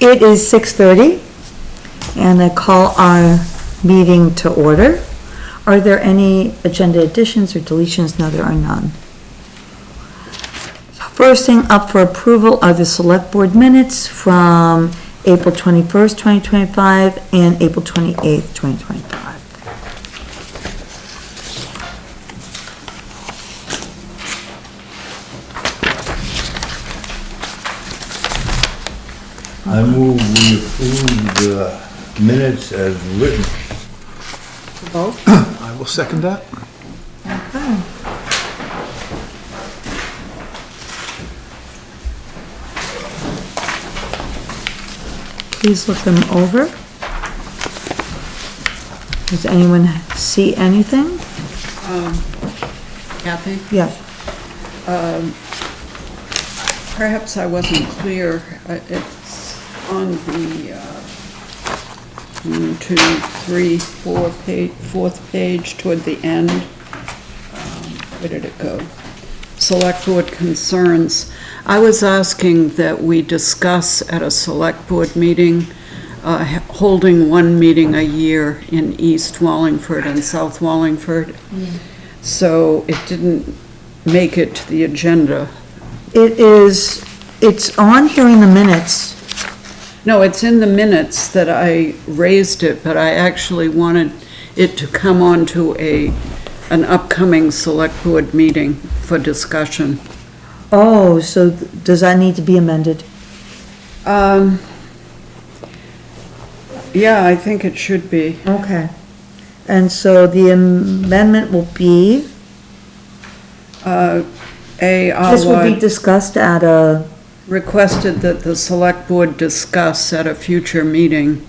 It is 6:30, and I call our meeting to order. Are there any agenda additions or deletions? No, there are none. First thing up for approval are the Selectboard Minutes from April 21st, 2025, and April 28th, 2025. I move we approve the minutes as written. Both? I will second that. Okay. Please look them over. Does anyone see anything? Kathy, Yes. perhaps I wasn't clear. It's on the 1, 2, 3, 4 page, fourth page toward the end. Where did it go? Select Board concerns. I was asking that we discuss at a Select Board meeting, holding one meeting a year in East Wallingford and South Wallingford. So it didn't make it to the agenda. It's on here in the minutes. No, it's in the minutes that I raised it, but I actually wanted it to come on to an upcoming Select Board meeting for discussion. Oh, so does that need to be amended? Yeah, I think it should be. Okay. And so the amendment will be, this will be discussed at a, Requested that the Select Board discuss at a future meeting,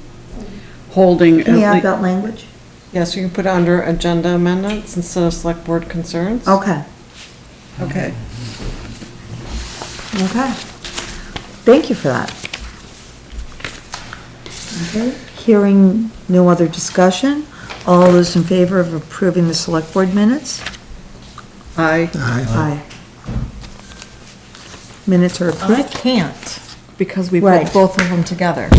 holding at can you add least. that language? Yes, you can put it under agenda amendments instead of select board concerns. Okay, Okay. okay. Thank you for that. Okay. Hearing no other discussion, all those in favor of approving the select board minutes? Aye. Aye. Minutes are I approved, can't, because we Right. put both of them together.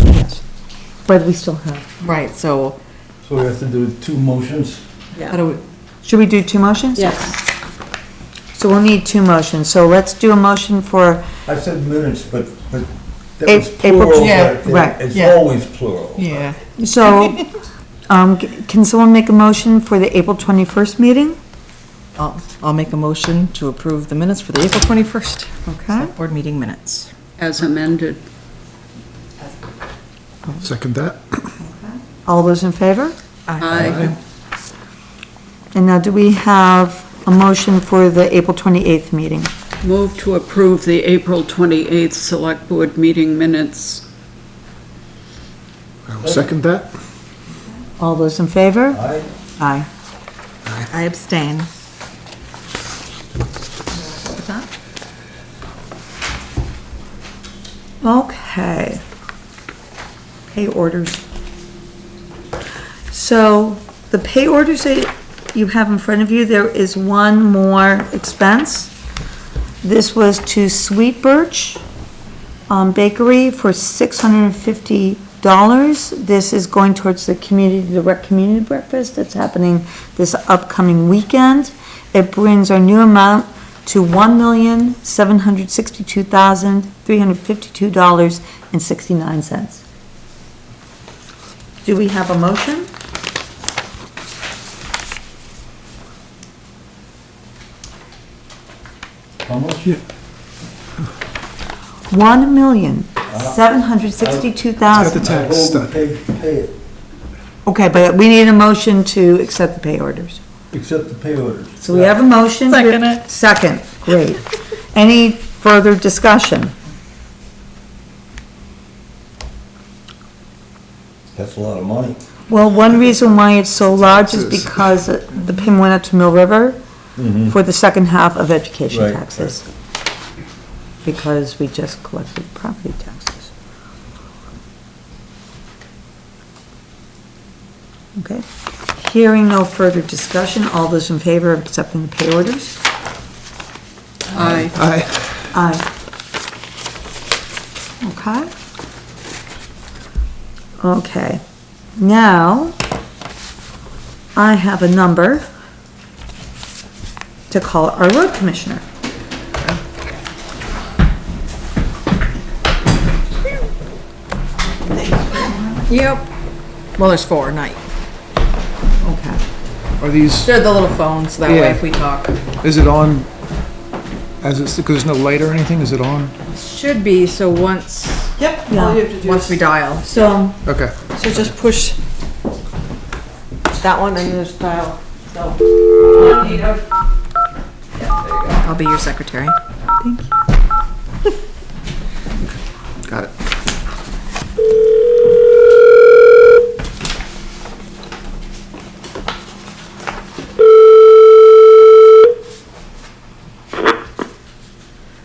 but we still have. Right, so, So we have to do two motions? how do we? Should we do two motions? Yes. So we'll need two motions, so let's do a motion for, I said minutes, but that A- was April- plural. yeah, but right, It's yeah. always plural. Yeah. so, can someone make a motion for the April 21st meeting? I'll make a motion to approve the minutes for the April 21st. Okay. Select board meeting minutes. As amended. Second that. All those in favor? Aye. And now do we have a motion for the April 28th meeting? Move to approve the April 28th Select Board meeting minutes. I will second that. All those in favor? Aye. Aye. I abstain. Okay. Pay orders. So the pay orders that you have in front of you, there is one more expense. This was to Sweet Birch Bakery for $650. This is going towards the rec community breakfast that's happening this upcoming weekend. It brings our new amount to $1,762,352.69. Do we have a motion? How much? $1,762,000. Got the tax Hold stuff. Pay it, Okay, but we need a motion to accept the pay orders. accept the pay orders. So we have a motion. Second it. Second, great. Any further discussion? That's a lot of money. Well, one reason why it's so large is because the PIN went up to Mill River for the second half of education Right, taxes. Because we just collected property taxes. Okay. Hearing no further discussion, all those in favor of accepting the pay orders? Aye. Aye. Aye. Okay. Okay, now I have a number to call our road commissioner. Yep. Well, there's 4, not. Okay. Are these, They're the little phones, so that way Yeah. if we talk. is it on, as it's, because there's no light or anything, is it on? Should be, so once. Yep. Yeah. Once we dial. So, Okay. So just push that one and just dial. So. I'll be your secretary. thank you. Got it.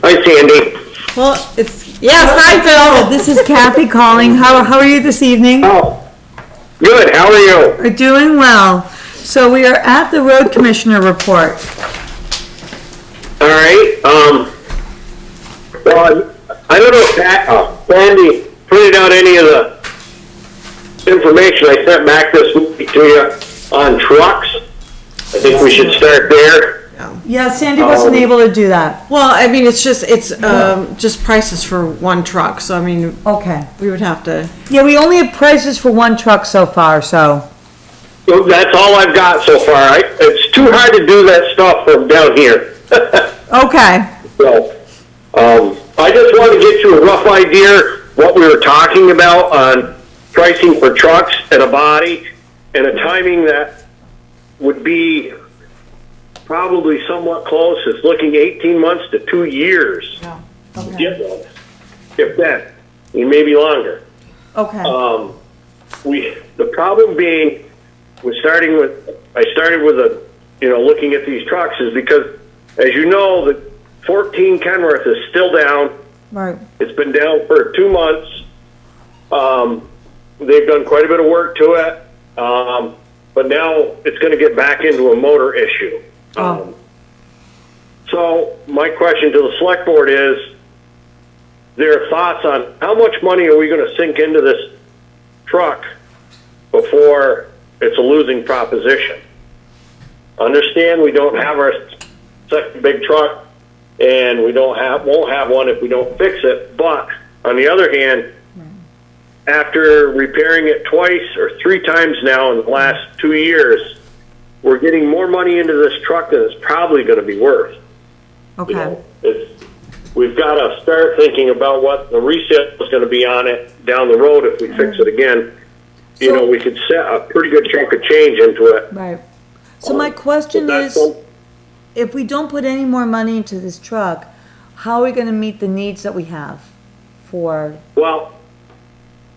Hi, Sandy. Well, hi, Phil. This is Kathy calling. How are you this evening? Oh, good. How are you? We're doing well. So we are at the road commissioner report. All right. Well, I don't know if Sandy printed out any of the information I sent back this week to you on trucks. I think we should start there. Yeah, Sandy wasn't able to do that. Well, I mean, it's just prices for one truck, so I mean, Okay. we would have to. Yeah, we only have prices for one truck so far, so. So that's all I've got so far. It's too hard to do that stuff from down here. Okay. So, I just wanted to get you a rough idea what we were talking about on pricing for trucks and a body and a timing that would be probably somewhat close. It's looking 18 months to 2 years to get those, if that, maybe longer. Okay. The problem being, I started with looking at these trucks is because, as you know, the 14 Kenworth is still down. Right. It's been down for 2 months. They've done quite a bit of work to it, but now it's going to get back into a motor issue. So my question to the select board is, their thoughts on how much money are we going to sink into this truck before it's a losing proposition? Understand we don't have our second big truck, and we won't have one if we don't fix it. But on the other hand, after repairing it twice or 3 times now in the last 2 years, we're getting more money into this truck than it's probably going to be worth. Okay. We've got to start thinking about what the resale is going to be on it down the road if we fix it again. We could set a pretty good chunk of change into it. Right. So my question is, if we don't put any more money into this truck, how are we gonna meet the needs that we have for? Well,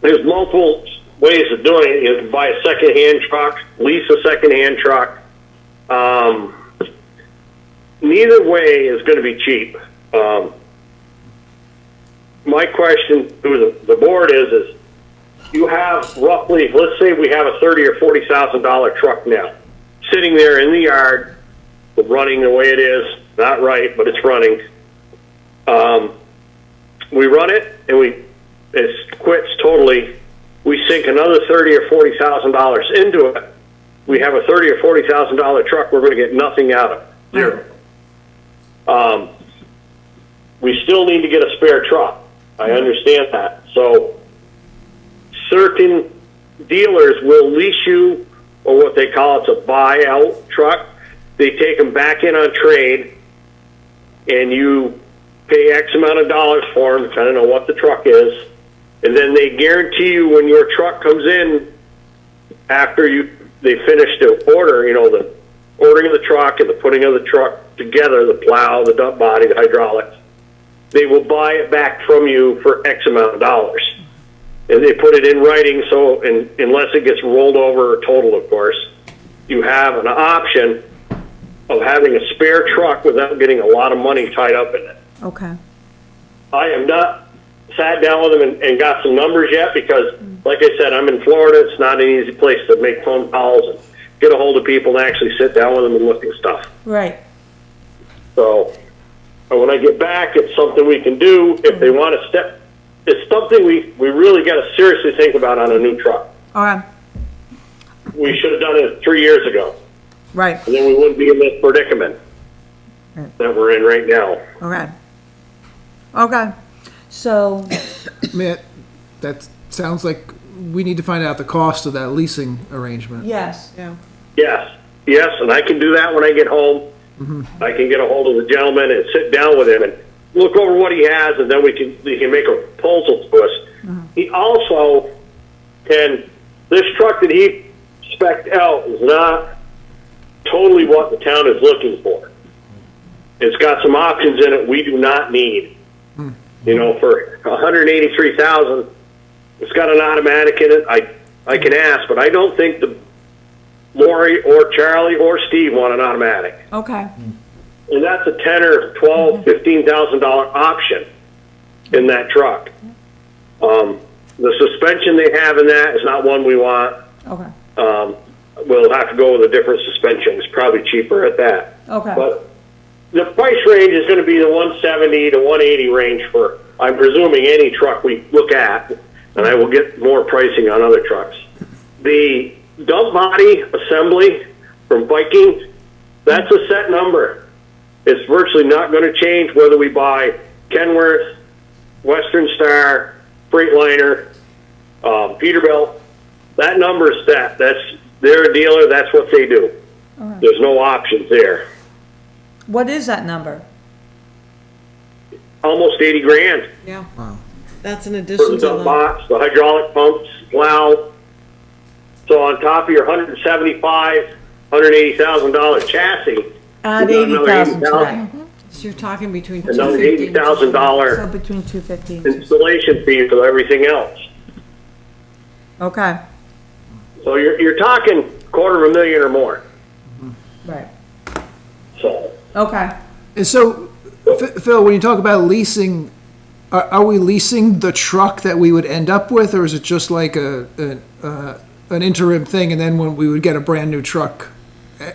there's multiple ways of doing it. You can buy a second-hand truck, lease a second-hand truck. Neither way is going to be cheap. My question to the board is you have roughly, let's say we have a $30,000 or $40,000 truck now, sitting there in the yard, running the way it is, not right, but it's running. We run it and it quits totally. We sink another $30,000 or $40,000 into it. We have a $30,000 or $40,000 truck. We're going to get nothing out of it. Zero. We still need to get a spare truck. I understand that. So certain dealers will lease you, or what they call it's a buyout truck. They take them back in on trade, and you pay X amount of dollars for them, depending on what the truck is, and then they guarantee you when your truck comes in, after they finish the order, the ordering of the truck and the putting of the truck together, the plow, the dump body, the hydraulics, they will buy it back from you for X amount of dollars. And they put it in writing, so unless it gets rolled over or totaled, of course, you have an option of having a spare truck without getting a lot of money tied up in it. Okay. I have not sat down with them and got some numbers yet because, like I said, I'm in Florida. It's not an easy place to make phone calls and get a hold of people and actually sit down with them and look at stuff. Right. So when I get back, it's something we can do. If they want to step it's something we really gotta seriously think about on a new truck. All right, We should have done it 3 years ago, right, and then we wouldn't be in this predicament Right. that we're in right now. all right. Okay, so, I mean, that sounds like we need to find out the cost of that leasing arrangement. yes, Yeah. Yes, and I can do that when I get home. I can get a hold of the gentleman and sit down with him and look over what he has, and then he can make a proposal to us. He also this truck that he spec'd out is not totally what the town is looking for. It's got some options in it we do not need. You know, for $183,000, it's got an automatic in it. I can ask, but I don't think the Lori or Charlie or Steve want an automatic. okay, And that's a $10,000 or $12,000, $15,000 option in that truck. The suspension they have in that is not one we want. okay, We'll have to go with a different suspension. It's probably cheaper at that. okay, But the price range is going to be the 170 to 180 range for, I'm presuming, any truck we look at, and I will get more pricing on other trucks. The dump body assembly from Viking, that's a set number. It's virtually not going to change whether we buy Kenworth, Western Star, Freightliner, Peterbilt. That number's set. They're a dealer. That's what they do. right. There's no options there. What is that number? Almost 80 grand Yeah. Wow. That's in for addition the to dump the, box, the hydraulic pumps, plow. So on top of your $180,000 chassis, Add You got another 80,000 to that. $80,000. so you're talking between another 250 and $80,000 So between 250 and installation fee for everything else. okay, So you're talking $250,000 or more. right, So okay. And so, Phil, when you talk about leasing, are we leasing the truck that we would end up with, or is it just like an interim thing, and then when we would get a brand-new truck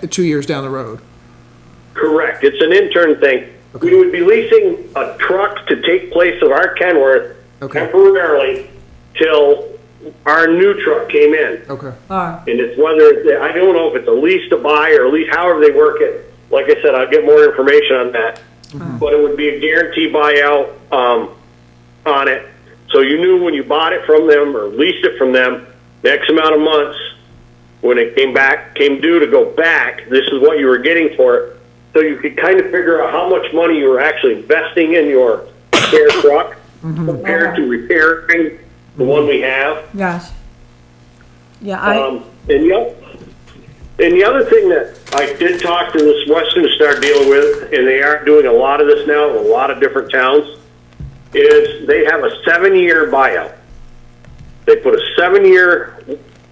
2 years down the road? correct. It's an intern thing. We would be leasing a truck to take place of our Kenworth Okay. temporarily till our new truck came in. Okay. All right, And it's whether, I don't know if it's a lease to buy or a lease, however they work it. Like I said, I'll get more information on that. But it would be a guarantee buyout on it. So you knew when you bought it from them or leased it from them, the X amount of months, when it came due to go back, this is what you were getting for it. So you could kind of figure out how much money you were actually investing in your spare truck compared to repairing the one we have. yes. Yeah, And the other thing that I did talk to this Western Star dealer with, and they are doing a lot of this now in a lot of different towns, is they have a 7-year buyout. They put a 7-year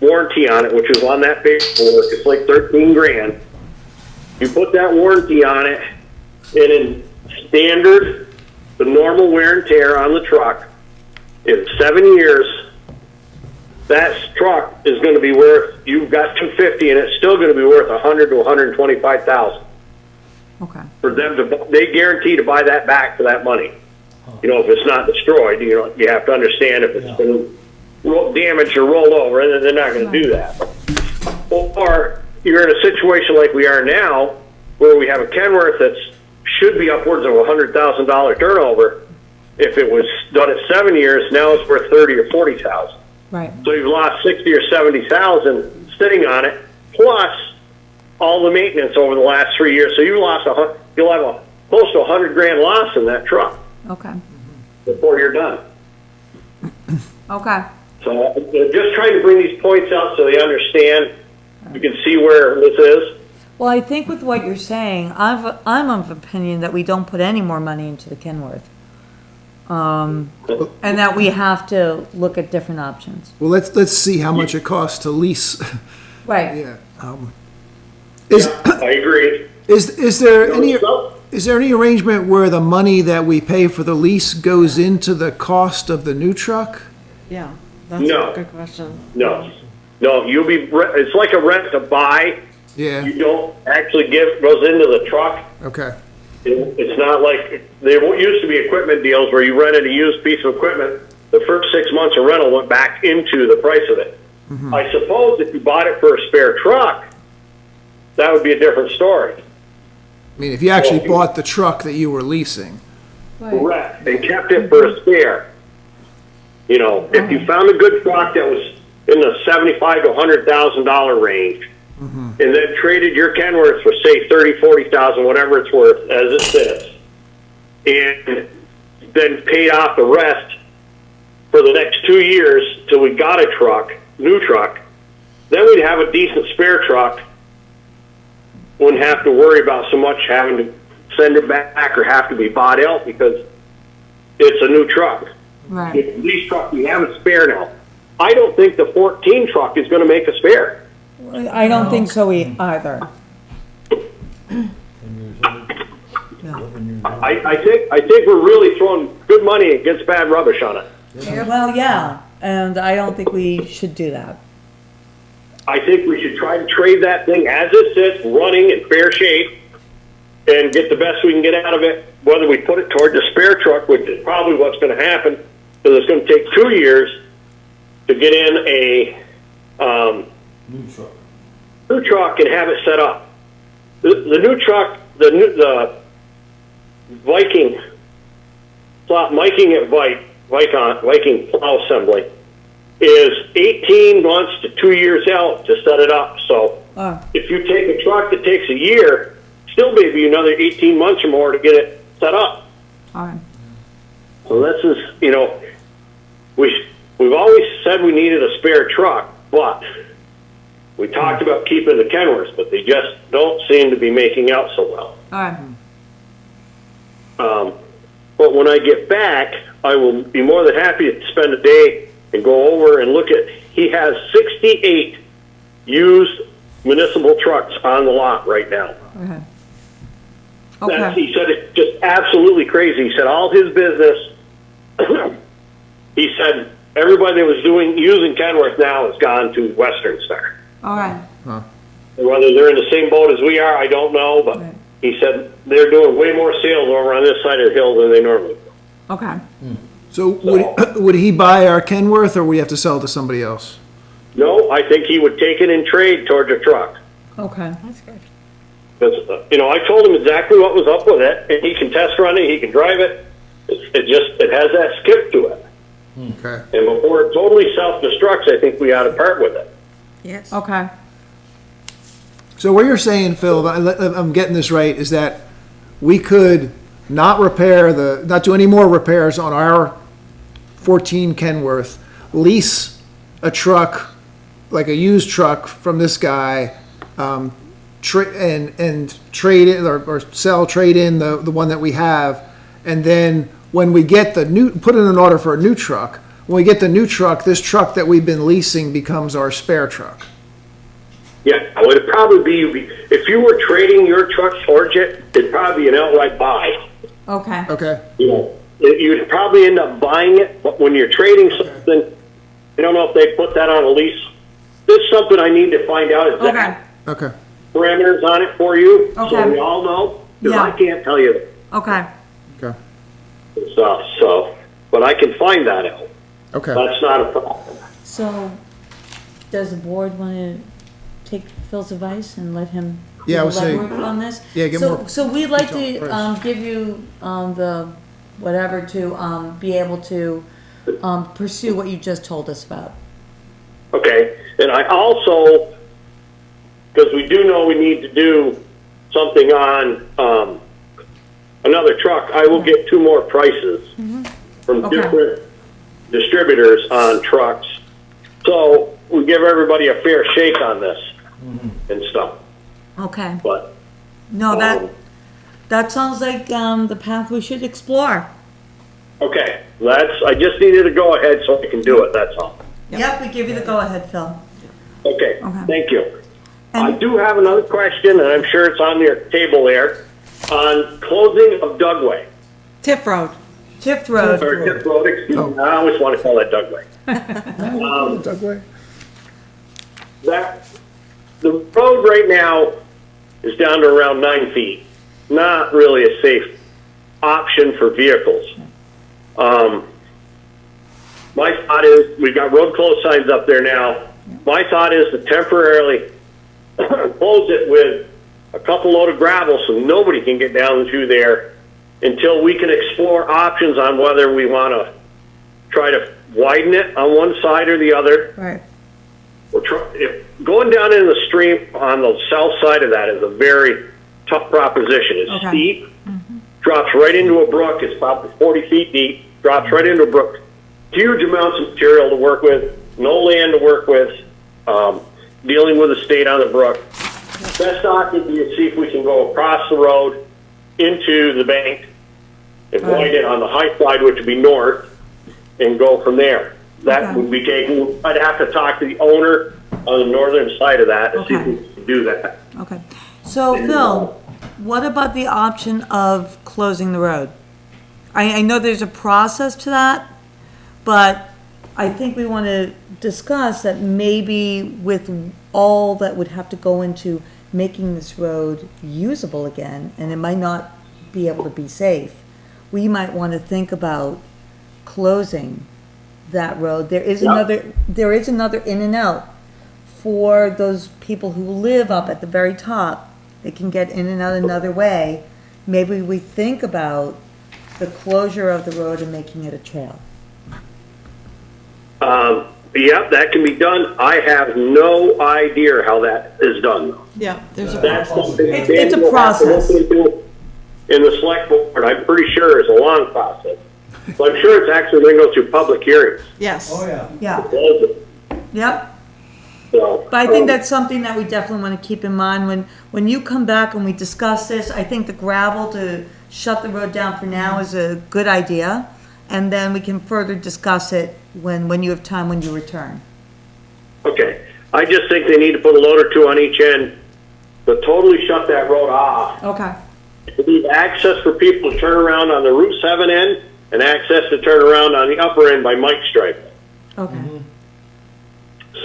warranty on it, which is on that paperwork. It's like 13 grand. You put that warranty on it, and in standard, the normal wear and tear on the truck, in 7 years, that truck is going to be worth, you've got 250 and it's still going to be worth 100 to 125,000 okay, for them to, they guarantee to buy that back for that money. You know, if it's not destroyed, you know, you have to understand if it's been damaged or rolled over, and they're not going to do that. Or you're in a situation like we are now, where we have a Kenworth that should be upwards of $100,000 turnover. If it was done at 7 years, now it's worth 30 or 40,000. right, So you've lost 60 or 70,000 sitting on it, plus all the maintenance over the last 3 years. So you'll have a close to $100 grand loss in that truck okay, before you're done. okay, So just trying to bring these points out so they understand. You can see where this is. Well, I think with what you're saying, I'm of opinion that we don't put any more money into the Kenworth. And that we have to look at different options. Well, let's see how much it costs to lease. Right. Yeah. Is I agree. is there any arrangement where the money that we pay for the lease goes into the cost of the new truck? Yeah, that's No. a good question. No, it's like a rent to buy. Yeah. You don't actually goes into the truck. Okay. It's not like, there used to be equipment deals where you rented a used piece of equipment. The the first 6 months of rental went back into the price of it. I suppose if you bought it for a spare truck, that would be a different story. I mean, if you actually bought the truck that you were leasing. Correct. And kept it for a spare. You know, if you found a good truck that was in the $75,000 to $100,000 range, and then traded your Kenworth for, say, $30,000, $40,000, whatever it's worth, as it sits, and then paid off the rest for the next 2 years till we got a truck, new truck, then we'd have a decent spare truck. Wouldn't have to worry about so much having to send it back or have to be bought out because it's a new truck. Right. The lease truck, we have a spare now. I don't think the 14 truck is going to make a spare. I don't think so either. I think we're really throwing good money against bad rubbish on it. Well, yeah, and I don't think we should do that. I think we should try to trade that thing as it sits, running in fair shape, and get the best we can get out of it. Whether we put it toward the spare truck, which is probably what's going to happen, because it's going to take 2 years to get in a new truck and have it set up. The new truck, the Viking plow assembly is 18 months to 2 years out to set it up. So if you take a truck that takes a year, still maybe another 18 months or more to get it set up. All right. So this is, you know, we've always said we needed a spare truck, but we talked about keeping the Kenworths, but they just don't seem to be making out so well. All right. But when I get back, I will be more than happy to spend a day and go over and look at, he has 68 used municipal trucks on the lot right now. Okay. He said it's just absolutely crazy. He said all his business, he said everybody that was using Kenworth now has gone to Western Star. All right. Whether they're in the same boat as we are, I don't know, but Right. he said they're doing way more sales over on this side of the hill than they normally do. Okay. So would he buy our Kenworth or we have to sell it to somebody else? No, I think he would take it in trade towards a truck. Okay. That's good. Because, you know, I told him exactly what was up with it, and he can test run it, he can drive it. It has that skip to it. Okay. And before it totally self-destructs, I think we ought to part with it. Yes. Okay. So what you're saying, Phil, if I'm getting this right, is that we could not do any more repairs on our 14 Kenworth, lease a truck, like a used truck from this guy, and trade it or trade in the one that we have, and then when we get put in an order for a new truck. When we get the new truck, this truck that we've been leasing becomes our spare truck. Yeah, it would probably be, if you were trading your truck towards it, it'd probably be an outright buy. Okay. Okay. You know, you'd probably end up buying it, but when you're trading something, I don't know if they put that on a lease. This is something I need to find out exact Okay. parameters on it for you, so Okay. we all know, because Yeah. I can't tell you Okay. Okay. stuff, but I can find that out. Okay. That's not a problem. So, does the board want to take Phil's advice and let him do Yeah, I the would say- legwork on this? Yeah, get So- more So we'd like detailed to, price. give you, the, whatever, to, be able to, pursue what you just told us about. Okay, and I also, because we do know we need to do something on another truck, I will get 2 more prices from Okay. different distributors on trucks. So we give everybody a fair shake on this and stuff, Okay. but. No, that sounds like, the path we should explore. Okay, I just needed to go ahead so I can do it, that's all. Yep, we give you the go-ahead, Phil. Okay, Okay. thank you. I And- do have another question, and I'm sure it's on your table there, on closing of Dugway. Tiff Road. Tift Road. Or Tip Road, excuse me, I always want to call that Dugway. Dugway? The road right now is down to around 9 feet. Not really a safe option for vehicles. my thought is, we've got road closed signs up there now. My thought is to temporarily close it with a couple load of gravel so nobody can get down through there until we can explore options on whether we want to try to widen it on one side or the other. Right. Going down in the stream on the south side of that is a very tough proposition. It's Okay. steep, drops right into a brook. It's probably 40 feet deep, drops right into a brook. Huge amounts of material to work with, no land to work with, dealing with the state on the brook. Best option would be to see if we can go across the road into the bank and widen it on the high side, which would be north, and go from there. That Okay. would be taken. I'd have to talk to the owner on the northern side of that to see if Okay. we can do that. Okay. So Phil, what about the option of closing the road? I know there's a process to that, but I think we want to discuss that maybe with all that would have to go into making this road usable again, and it might not be able to be safe, we might want to think about closing that road. There is another in and out for those people who live up at the very top. They can get in and out another way. Maybe we think about the closure of the road and making it a trail. Yep, that can be done. I have no idea how that is done. Yeah, there's a, That's something It's Dan a will have to look process. into in the select board. I'm pretty sure it's a long process. But I'm sure it's actually going to go through public hearings. yes. Oh, yeah. Yeah, Close it. yep. So, But I think that's something that we definitely want to keep in mind when you come back and we discuss this. I think the gravel to shut the road down for now is a good idea. And then we can further discuss it when you have time, when you return. okay. I just think they need to put a load or two on each end to totally shut that road off. Okay. We need access for people to turn around on the Route 7 end and access to turn around on the upper end by Mike Stripe. Okay.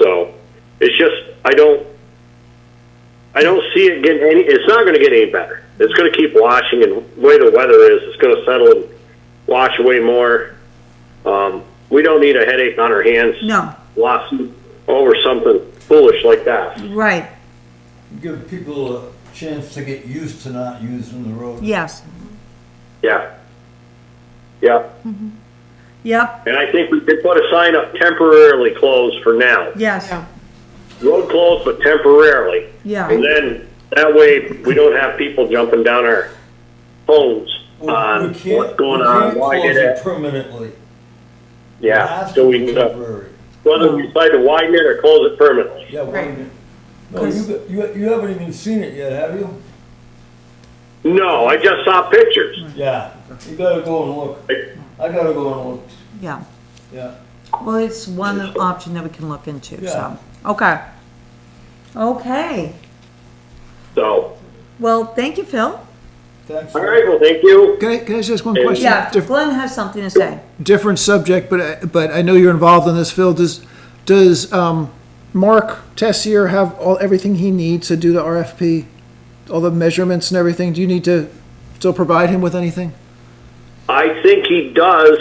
So it's just, I don't see it getting it's not going to get any better. It's going to keep washing, and the way the weather is, it's going to settle and wash away more. We don't need a headache on our hands. No, Lawsuit over something foolish like that. right, Give people a chance to get used to not using the road. yes, Yeah. Yeah. yep, And I think we could put a sign up temporarily closed for now. yes, Yeah. Road closed, but temporarily. yeah. And then that way we don't have people jumping down our phones on what's going on, why did We can't close it it? permanently. It Yeah, has so to we be can, temporary. whether we decide to widen it or close it permanently. Yeah, Right. wait a minute. No, you haven't even seen it yet, have you? No, I just saw pictures. Yeah, you gotta go and look. I gotta go and look, Yeah, yeah. well, it's one option that we can look into, Yeah. so, okay. Okay, So, well, thank you, Phil. all Thanks. for- right, well, thank you. Can I just ask one Yeah. question? Yeah, Diff- Glenn has something to say. Different subject, but I know you're involved in this, Phil. Does Mark Tessier have everything he needs to do the RFP? All the measurements and everything? Do you need to still provide him with anything? I think he does.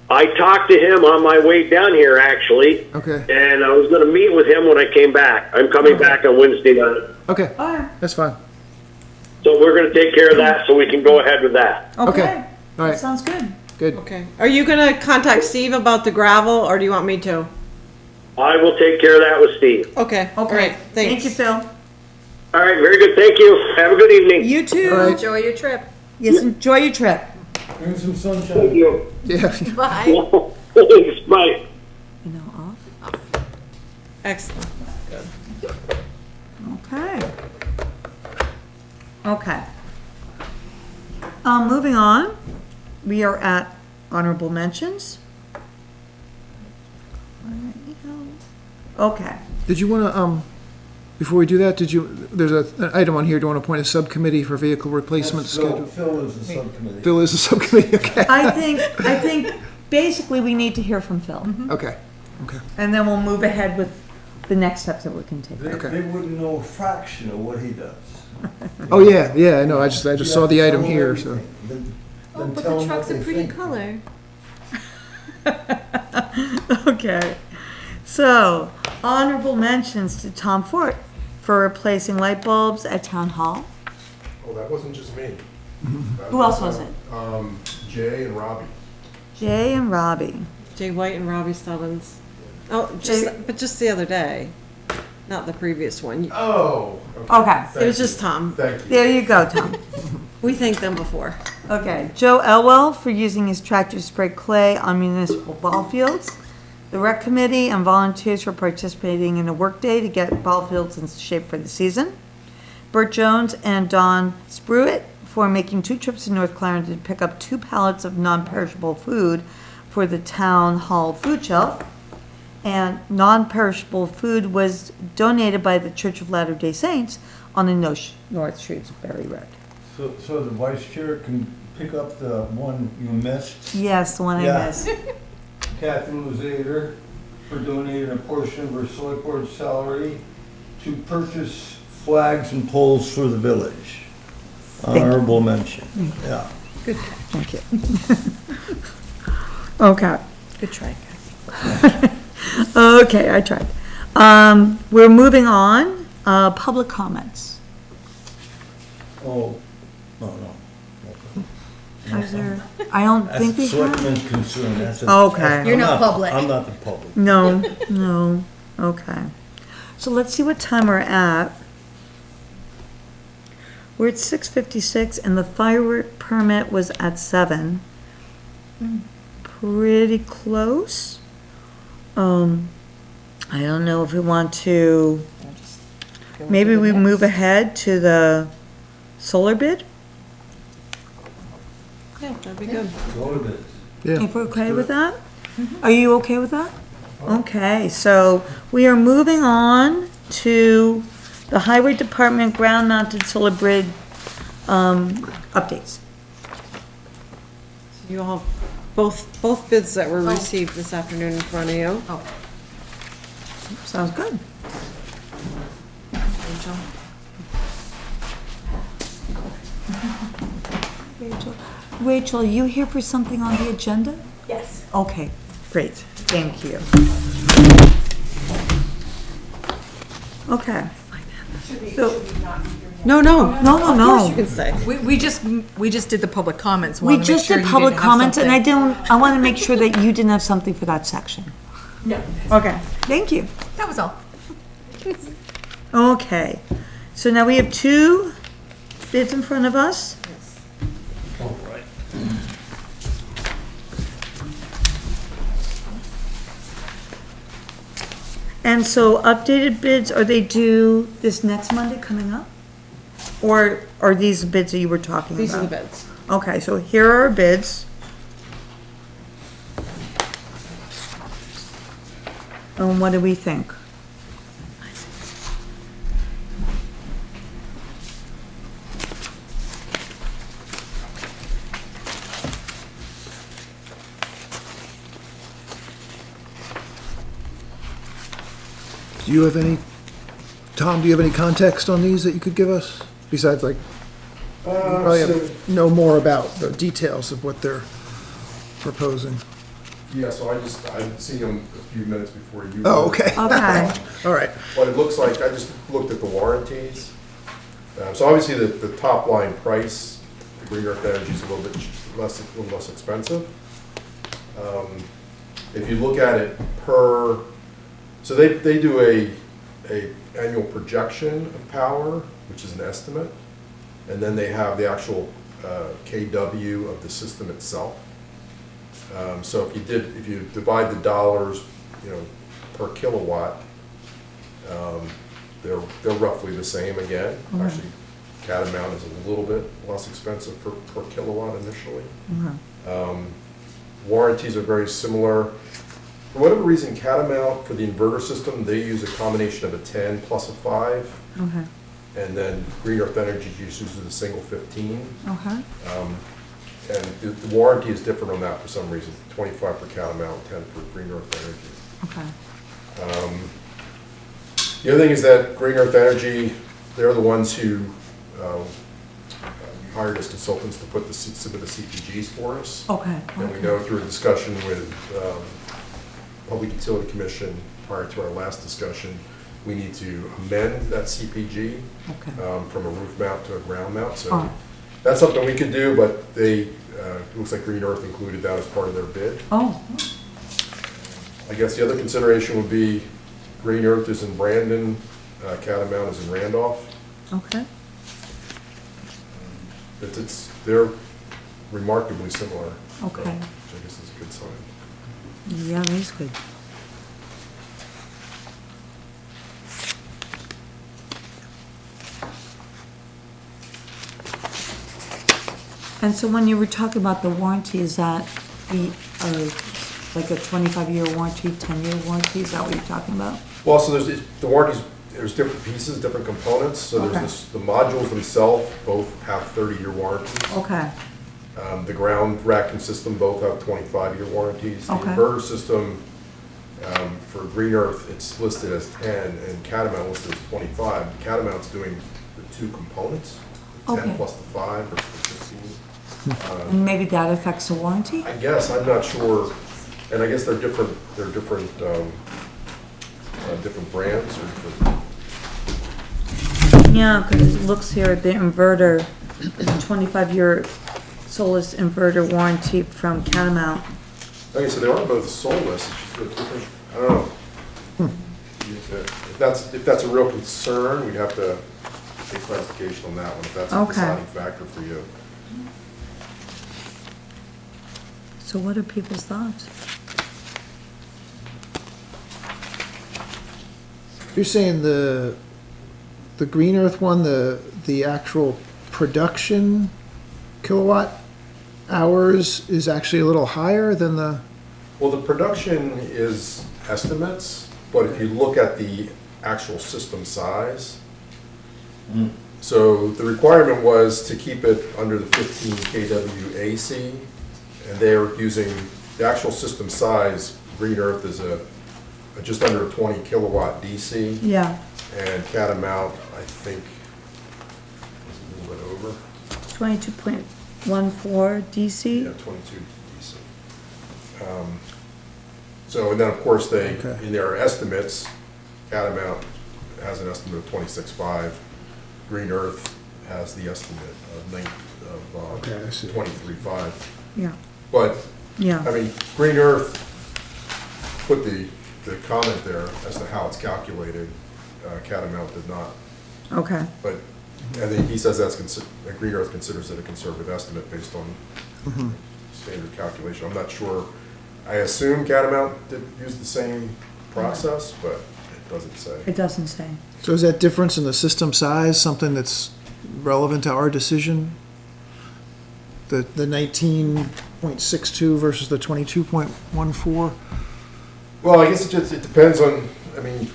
I talked to him on my way down here, actually, Okay, and I was going to meet with him when I came back. I'm coming back on Wednesday night. okay, All right, that's fine. So we're going to take care of that so we can go ahead with that. okay, All that right, sounds good. good. Okay. Are you gonna contact Steve about the gravel, or do you want me to? I will take care of that with Steve. Okay. All Okay, right. thank Thanks. you, Phil. All right, very good. Thank you. Have a good evening. You too. All right. Enjoy your trip. Yes, enjoy your trip. Bring some Thank sunshine. you. Yeah, Bye. Thanks. Bye. You know, off. Excellent. Okay. Okay. Moving on, we are at honorable mentions. Okay, did you wanna, before we do that, there's an item on here, do you wanna appoint a subcommittee for vehicle replacement schedule? Phil is the subcommittee. Phil is a subcommittee, okay, I think basically we need to hear from Phil, okay, and then we'll move ahead with the next steps that we can take. They, Okay. they wouldn't know a fraction of what he does. oh, yeah, I know, I just saw the item here, so. Then Oh, but tell the 'em truck's what a they pretty think. color. Okay. So, honorable mentions to Tom Fort for replacing light bulbs at Town Hall. Oh, that wasn't just me. Who else was it? Jay and Robbie. Jay and Robbie. Jay White and Robbie Stubbins. Oh, just the other day, not the previous one. Oh. Okay. It was just Tom. Thank you. There you go, Tom. We thanked them before. Okay. Joe Elwell for using his tractor to spray clay on municipal ball fields. The rec committee and volunteers for participating in a workday to get ball fields in shape for the season. Bert Jones and Don Spruitt for making 2 trips to North Clarendon to pick up 2 pallets of non-perishable food for the town hall food shelf. And non-perishable food was donated by the Church of Latter-day Saints on the North Shrewsbury Road. So the vice chair can pick up the one you missed? Yes, the one I Yeah. missed. Catherine Luzader for donating a portion of her select board salary to purchase flags and poles for the village. Honorable mention, yeah. Thank you. Okay. Good try, guys. Okay, I tried. We're moving on, public comments. Oh, no. Is there, I don't think we That's the have. selectman's concern, that's. Okay. You're not public. I'm not the public. No, no, okay. So let's see what time we're at. We're at 6:56 and the firework permit was at 7. Pretty close. I don't know if we want to, maybe we move ahead to the solar bid? Yeah, that'd be good. Go with it. Yeah. If we're okay with that? Are you okay with that? Okay, so we are moving on to the Highway Department ground-mounted solar grid, updates. So you all have both bids that were received this afternoon in front of you. Sounds good. Rachel. Rachel, are you here for something on the agenda? Yes. Okay, great, thank you. Okay. So, No. no, Of course no. you can say. We just did the public comments. We Wanted to make just sure did you public didn't have comments, and I something. I want to make sure that you didn't have something for that section. No, Okay, thank you. that was all. Okay, so now we have 2 bids in front of us. All right. And so updated bids, are they due this next Monday coming up? Or are these bids that you were talking about? These are the bids. Okay, so here are our bids. And what do we think? Do you have any, Tom, do you have any context on these that you could give us? Besides, like, you probably know more about the details of what they're proposing. Yeah, so I see him a few minutes before you. Oh, okay. Okay, All right. What it looks like, I just looked at the warranties. So obviously, the top line price, the Green Earth Energy is a little less expensive. If you look at it per, so they do a annual projection of power, which is an estimate, and then they have the actual KW of the system itself. So if you divide the dollars, per kilowatt, they're roughly the same again. Actually, Catamount is a little bit less expensive per kilowatt initially. Warranties are very similar. For whatever reason, Catamount, for the inverter system, they use a combination of a 10 plus a 5. okay, And then Green Earth Energy uses a single 15. okay, And the warranty is different on that for some reason, 25 for Catamount, 10 for Green Earth Energy. okay. The other thing is that Green Earth Energy, they're the ones who hired us consultants to submit the CPGs for us. Okay, And we know through a discussion with Public Utility Commission, prior to our last discussion, we need to amend that CPG Okay. from a roof mount to a ground mount. So Oh. that's something we could do, but they, it looks like Green Earth included that as part of their bid. Oh, I guess the other consideration would be Green Earth is in Brandon, Catamount is in Randolph. okay. They're remarkably similar. Okay. Which I guess is a good sign. Yeah, that is good. And so when you were talking about the warranty, is that like a 25-year warranty, 10-year warranty? Is that what you're talking about? Well, so there's the warranties, there's different pieces, different components. So Okay. there's the modules themselves, both have 30-year warranties. Okay, The ground racking system both have 25-year warranties. The Okay. inverter system, for Green Earth, it's listed as 10, and Catamount listed as 25. Catamount's doing the two components, the 10 Okay. plus the 5 versus the 16. and maybe that affects the warranty? I guess, I'm not sure, and I guess they're different brands or different. Yeah, because it looks here, the inverter, 25-year Solus inverter warranty from Catamount. Okay, so they are both soulless, it's just a different, I don't know. If that's a real concern, we'd have to take clarification on that one, if that's a Okay. deciding factor for you. So what are people's thoughts? You're saying the Green Earth one, the actual production kilowatt hours is actually a little higher than the, Well, the production is estimates, but if you look at the actual system size, so the requirement was to keep it under the 15 kW AC, and they're using, the actual system size, Green Earth is just under a 20 kilowatt DC, Yeah, and Catamount, I think, is a little bit over, 22.14 DC? yeah, 22 DC. So, and then, of course, they, Okay. in their estimates, Catamount has an estimate of 26.5. Green Earth has the estimate of Okay, I see. 23.5. Yeah, But, yeah, I mean, Green Earth put the comment there as to how it's calculated. Catamount did not. okay, But, and then he says that Green Earth considers it a conservative estimate based on standard calculation. I'm not sure. I assume Catamount did use the same process, but it doesn't say. it doesn't say. so is that difference in the system size something that's relevant to our decision? The 19.62 versus the 22.14? Well, I guess it depends on, I mean,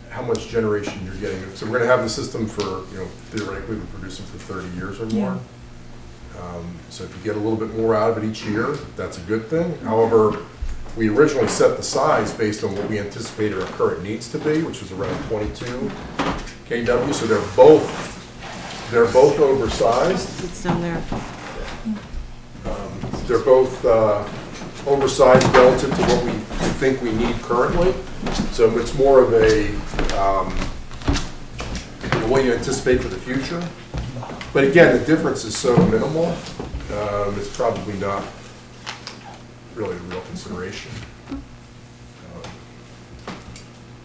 how much generation you're getting. So we're gonna have the system for, theoretically, we're producing for 30 years or more. So if you get a little bit more out of it each year, that's a good thing. However, we originally set the size based on what we anticipated our current needs to be, which was around 22 kW, so they're both oversized. It's down there. They're both oversized relative to what we think we need currently. So it's more of what you anticipate for the future. But again, the difference is so minimal, it's probably not really a real consideration.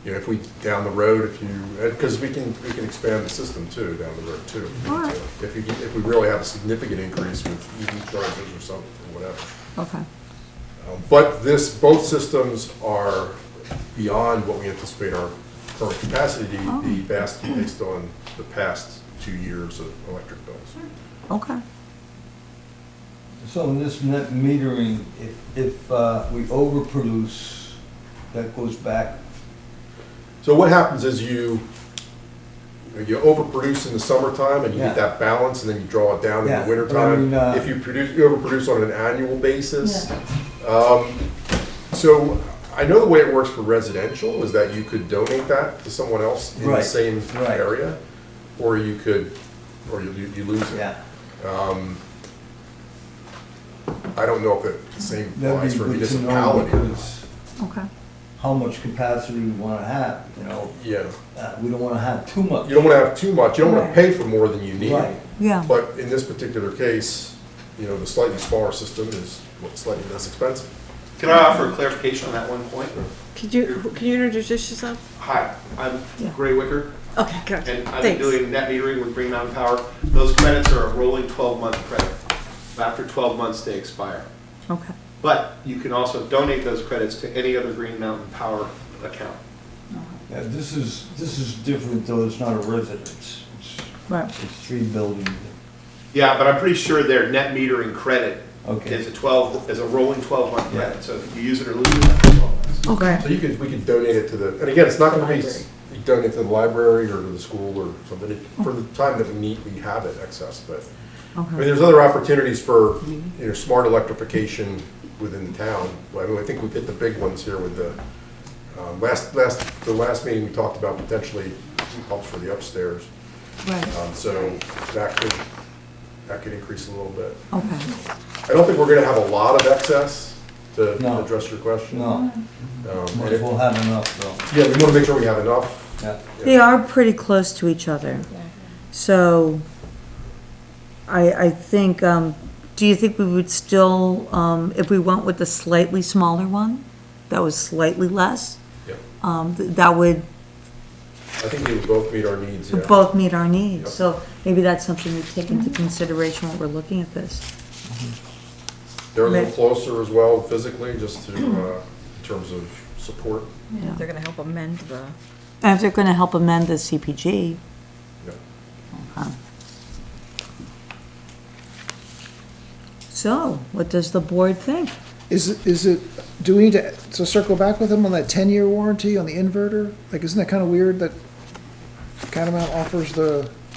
If we, down the road, because we can expand the system too, down the road too. All right. If we really have a significant increase with EV chargers or something, or whatever. Okay, But both systems are beyond what we anticipate our current capacity to be based on the past 2 years of electric bills. okay. So in this net metering, if we overproduce, that goes back. So what happens is you overproduce in the summertime and you Yeah. get that balance, and then you draw it down in Yeah, the wintertime. but I mean, If you overproduce on an annual basis. So I know the way it works for residential is that you could donate that to someone else in the Right, same right. area, or you you lose it. Yeah. I don't know if the same That'd applies be for a good to know municipality or not. because Okay. how much capacity we wanna have, you know? Yeah. We don't wanna have too much. You don't wanna have too much, you don't wanna Right. pay for more than you need. Right. Yeah, But in this particular case, you know, the slightly smaller system is slightly less expensive. Can I offer a clarification on that one point? Can you introduce yourself? Hi, I'm Yeah. Gray Wicker, Okay, good. and I've been Thanks. doing net metering with Green Mountain Power. Those credits are a rolling 12-month credit. After 12 months, they expire. okay. But you can also donate those credits to any other Green Mountain Power account. Yeah, this is different though, it's not a residence. Right. It's 3 buildings. Yeah, but I'm pretty sure their net metering credit Okay. is a rolling 12-month Yeah. credit. So if you use it or lose it after 12 months. Okay. So we could donate it to the, and again, it's not gonna be, you donate to the library or to the school or something, for the time that we have it excess, but. I mean, Okay. there's other opportunities for, you know, smart electrification within the town. I mean, I think we hit the big ones here with the, the last meeting, we talked about potentially some helps for the upstairs. Right, So that could increase a little bit. okay. I don't think we're gonna have a lot of excess to No. address your question. No, And might as well have enough though. yeah, we wanna make sure we have enough. Yeah. They are pretty close to each other. So I think, do you think we would still, if we went with the slightly smaller one, that was slightly less, Yeah. that would I think they would both meet our needs, yeah. both meet our needs? Yep. So maybe that's something to take into consideration when we're looking at this. They're a little closer as well physically, just to, in terms of support. Yeah. They're gonna help amend the, And if they're gonna help amend the CPG, Yeah. so what does the board think? Is it, do we need to circle back with them on that 10-year warranty on the inverter? Like, isn't that kind of weird that Catamount offers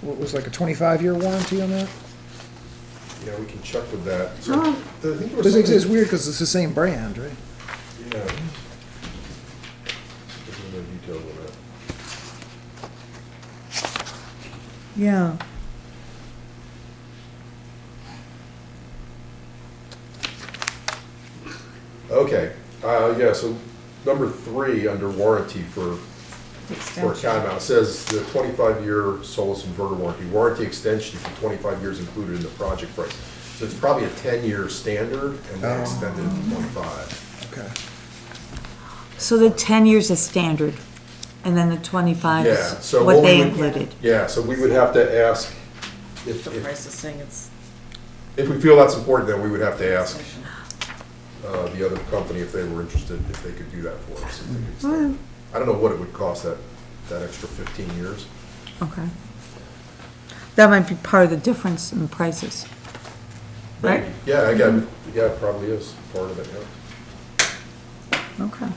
what was like a 25-year warranty on that? Yeah, we can check with that. So, Oh. I think there was Because it's something- weird because it's the same brand, right? Yeah. There's no details on that. Yeah. Okay, yeah, so number 3, under warranty for Catamount, says the 25-year Solus inverter warranty extension for 25 years included in the project price. So it's probably a 10-year standard, and they extended it to 25. Okay. So the 10 years is standard, and then the 25 Yeah, is so what they we would- included. Yeah, so we would have to ask, The if price is saying it's. we feel that's important, then we would have to ask the other company if they were interested, if they could do that for us. If they could extend. I don't know what it would cost, that extra 15 years. Okay. That might be part of the difference in prices. Right? Yeah, yeah, it probably is part of it, yeah. Okay.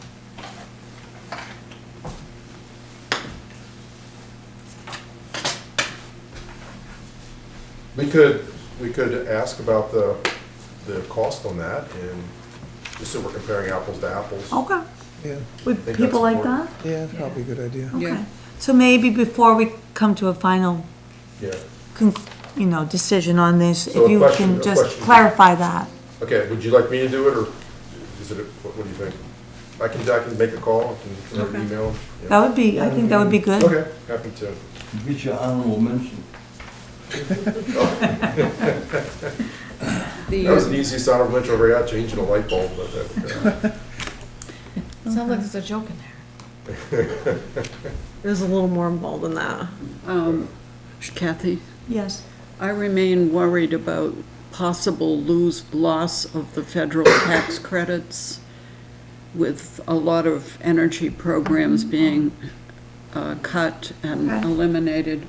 We could ask about the cost on that, and just so we're comparing apples to apples. Okay. Yeah, Would think people that's like that? important. yeah, probably a good idea. Yeah. Okay. So maybe before we come to a final, Yeah, decision on this, So if you a can just question. clarify that. okay, would you like me to do it, or is it, what do you think? I can make a call, I can Okay. email. Yeah. That would be, I think that would be good. Okay, happy to. Get your honorable mention. That was the easiest out of which over here, changing a light bulb, but sounds like there's a joke in there. There's a little more involved than that. Kathy, Yes. I remain worried about possible loss of the federal tax credits with a lot of energy programs being cut and Okay. eliminated.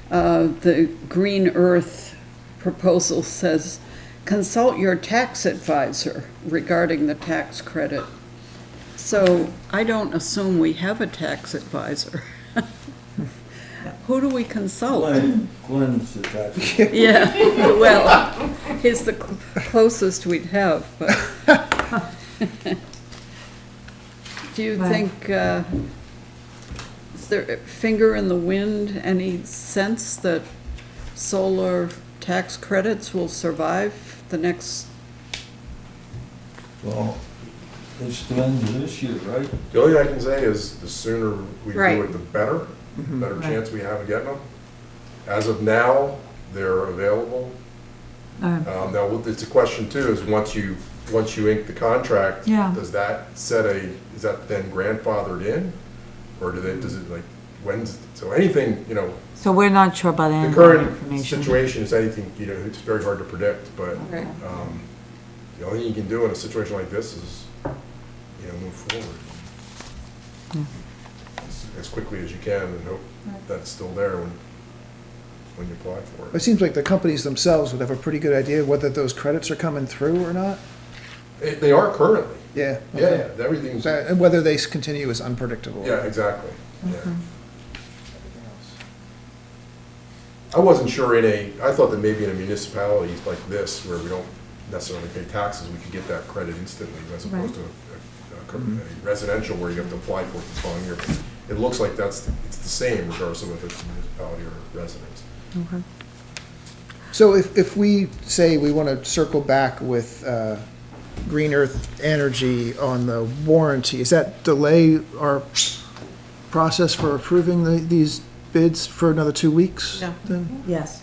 The Green Earth proposal says, consult your tax advisor regarding the tax credit. So I don't assume we have a tax advisor. Who do we consult? Glenn's the tax. Yeah, well, he's the closest we'd have, but. Do you Right. think, is there a finger in the wind, any sense that solar tax credits will survive the next? Well, It's the end of this year, right? The only thing I can say is the sooner we do Right. it, the better, better chance we have of getting them. As of now, they're available. Now, it's a question too, is once you ink the contract, Yeah. does that is that then grandfathered in? Or does it like, so anything, So we're not sure about any the of that current information. situation is anything, it's very hard to predict, but, Right. the only thing you can do in a situation like this is, move forward. As quickly as you can and hope that's still there when you apply for It it. seems like the companies themselves would have a pretty good idea whether those credits are coming through or not. They are currently, Yeah. yeah, everything's, So, and whether they continue is unpredictable. yeah, exactly, yeah. I wasn't sure I thought that maybe in a municipality like this, where we don't necessarily pay taxes, we could get that credit instantly, as opposed to a residential where you have to apply for it the following year. It looks like it's the same regardless of whether it's a municipality or residence. Okay. So if we say we want to circle back with Green Earth Energy on the warranty, does that delay our process for approving these bids for another 2 weeks? No. Then? Yes.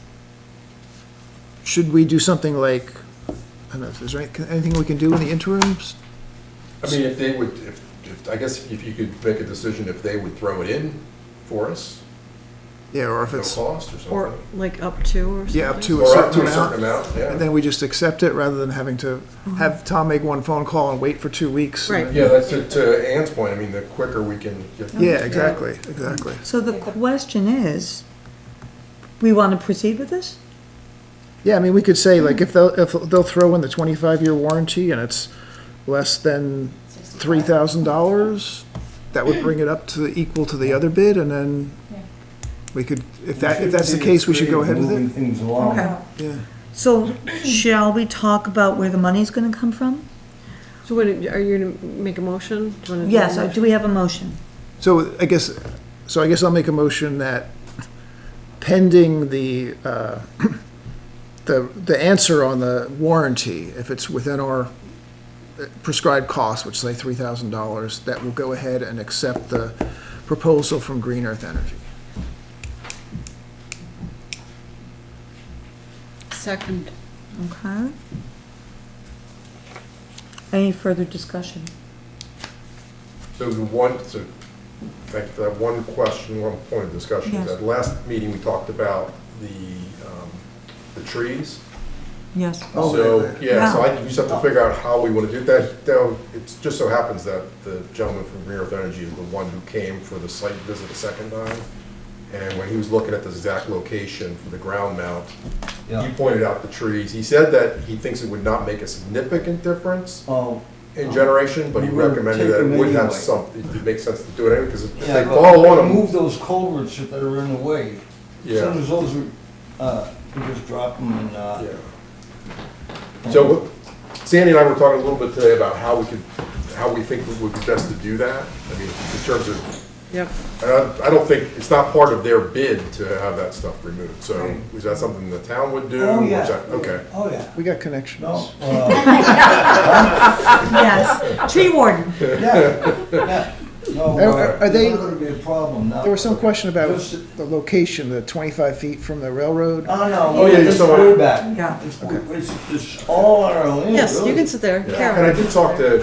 Should we do something like, I don't know, is there anything we can do in the interims? I mean, if they would, I guess if you could make a decision if they would throw it in for us, Yeah, or if no it's, cost or Or something. like up to or something? yeah, up to a Or up to certain a certain amount. amount, yeah. And then we just accept it rather than having to have Tom make one phone call and wait for 2 weeks. Right. Yeah, that's to Ann's point, I mean, the quicker we can get. Yeah, exactly. So the question is, we want to proceed with this? Yeah, I mean, we could say, like, if they'll throw in the 25-year warranty and it's less than $3,000, that would bring it up to equal to the other bid, and then we could, if that's the case, we should go ahead with Moving it. things along. Okay. Yeah. So shall we talk about where the money's gonna come from? So what, are you gonna make a motion? Do you wanna do a Yes, motion? do we have a motion? So I guess I'll make a motion that pending the answer on the warranty, if it's within our prescribed cost, which say $3,000, that we'll go ahead and accept the proposal from Green Earth Energy. Second. Okay. Any further discussion? So thank you for that one question, one point of discussion. Yes. At last meeting, we talked about the trees. Yes. So, yeah, so Yeah. I just have to figure out how we want to do that. Now, it just so happens that the gentleman from Green Earth Energy is the one who came for the site visit a second time. And when he was looking at the exact location for the ground mount, Yeah. he pointed out the trees. He said that he thinks it would not make a significant difference Oh, in generation, but he We would recommended take that it them would have anyway. some, it makes sense to do it anyway, because if yeah, they but fall on them. move those culverts that are in the way. As Yeah. soon as those are, we just drop them and, Yeah. So Sandy and I were talking a little bit today about how we think it would be best to do that. I mean, in terms of, Yep. I don't think, it's not part of their bid to have that stuff removed. So is that something the town would do? Oh, Or yeah. is that- Okay. Oh, yeah. We got connections. No, Yes, tree warden. yeah, yeah. No, Are they- it's not gonna be a problem now. There was some question about Just- the location, the 25 feet from the railroad. Oh, no. Oh, yeah, you're it's talking way about- back. Yeah. It's all on our land, Yes, you really. can sit there, And I Carol. did talk to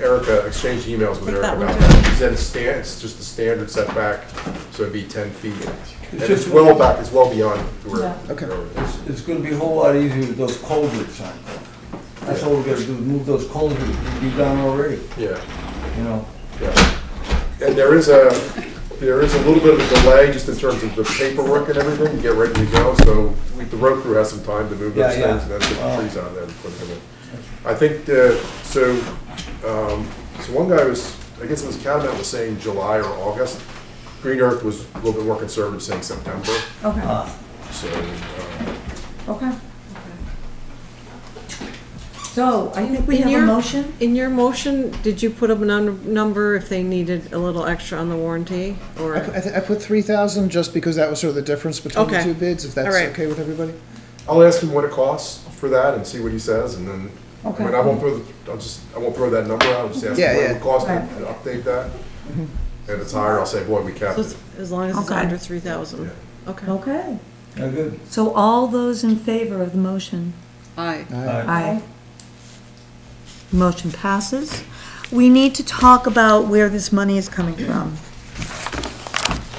Erica, exchanged emails with Take Erica that one about too. that. She said it's just the standard setback, so it'd be 10 feet. And it's well back, it's well beyond where. Yeah. Okay. It's gonna be a whole lot easier with those culverts on. That's all we gotta do, is move those culverts, it'll be done already, Yeah. you know? Yeah. And there is a little bit of a delay just in terms of the paperwork and everything, to get ready to go, so the road crew has some time to move those Yeah, yeah. things and then get the Wow. trees out of there before they come in. I think, so one guy was, I guess it was Catamount was saying July or August. Green Earth was a little bit more conservative, saying September, Okay, so, okay. So I think we In have a your- motion. In your motion, did you put up a number if they needed a little extra on the warranty, or? I put 3,000 just because that was sort of the difference between the Okay. two bids, if that's All right. okay with everybody? I'll ask him what it costs for that and see what he says, and then I mean, I won't throw that number out, I'll just ask Yeah, what it yeah. would cost to Right. update that. If it's higher, I'll say, boy, we capped So it. as long as it's Okay. under 3,000. Okay. Okay. Yeah, good. So all those in favor of the motion? Aye. Aye. Motion passes. We need to talk about where this money is coming from.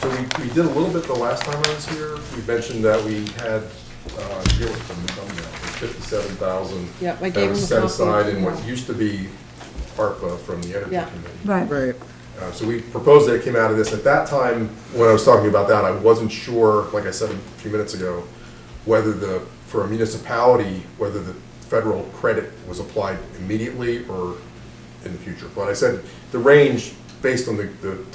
So we did a little bit the last time I was here. We mentioned that we had, I forget what the number now, 57,000. Yep, I That gave was him set a copy. aside in what used to be ARPA from the Energy Yeah. Committee. Right. Right. So we proposed that it came out of this. At that time, when I was talking about that, I wasn't sure, like I said a few minutes ago, whether for a municipality, whether the federal credit was applied immediately or in the future. But I said the range, based on the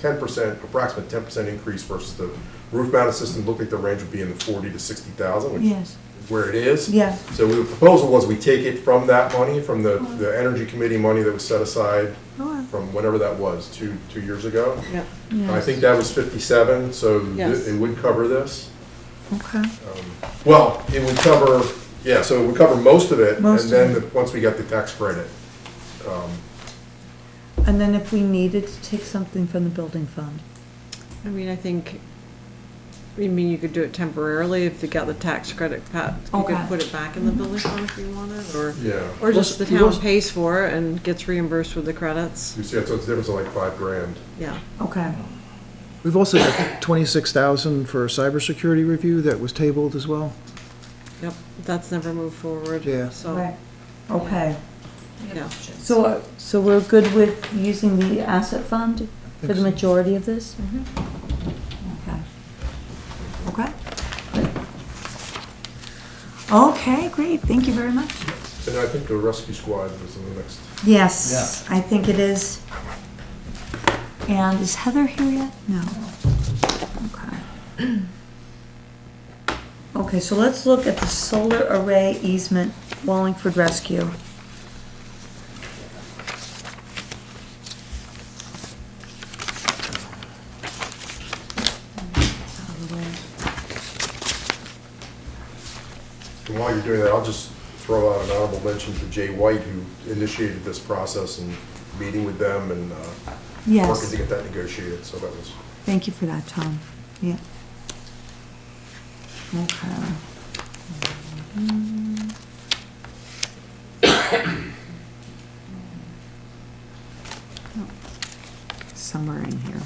10%, approximate 10% increase versus the roof mounted system, looked like the range would be in the 40 to 60,000, which Yes. is where it is. Yes. So the proposal was we take it from that money, from the Energy Committee money that was set aside Oh, from whatever that was, two years ago. Yep. I think that was 57, so Yes. it would cover this. Okay. Well, it would cover, yeah, so it would cover most of it, and Most of then, it. once we got the tax credit. And then if we needed to take something from the building fund? I mean, you could do it temporarily if you got the tax credit, Pat. You could Okay. put it back in the building fund if you wanted, or, Yeah. or just the You town also- pays for it and gets reimbursed with the credits. You see, it's a difference of like $5,000. Yeah. Okay. We've also got 26,000 for a cybersecurity review that was tabled as well. Yep, that's never moved forward. Yeah. So, Right. Okay. yeah. So we're good with using the asset fund for the majority of this? Okay. Okay. Great. Okay, great. Thank you very much. And I think the rescue squad was in the next. Yes, I think it is. And is Heather here yet? No. Okay. Okay, so let's look at the solar array easement, Wallingford Rescue. And while you're doing that, I'll just throw out an honorable mention to Jay White, who initiated this process and meeting with them and working Yes, to get that negotiated, so that was. thank you for that, Tom. Yeah. Okay. Somewhere in here.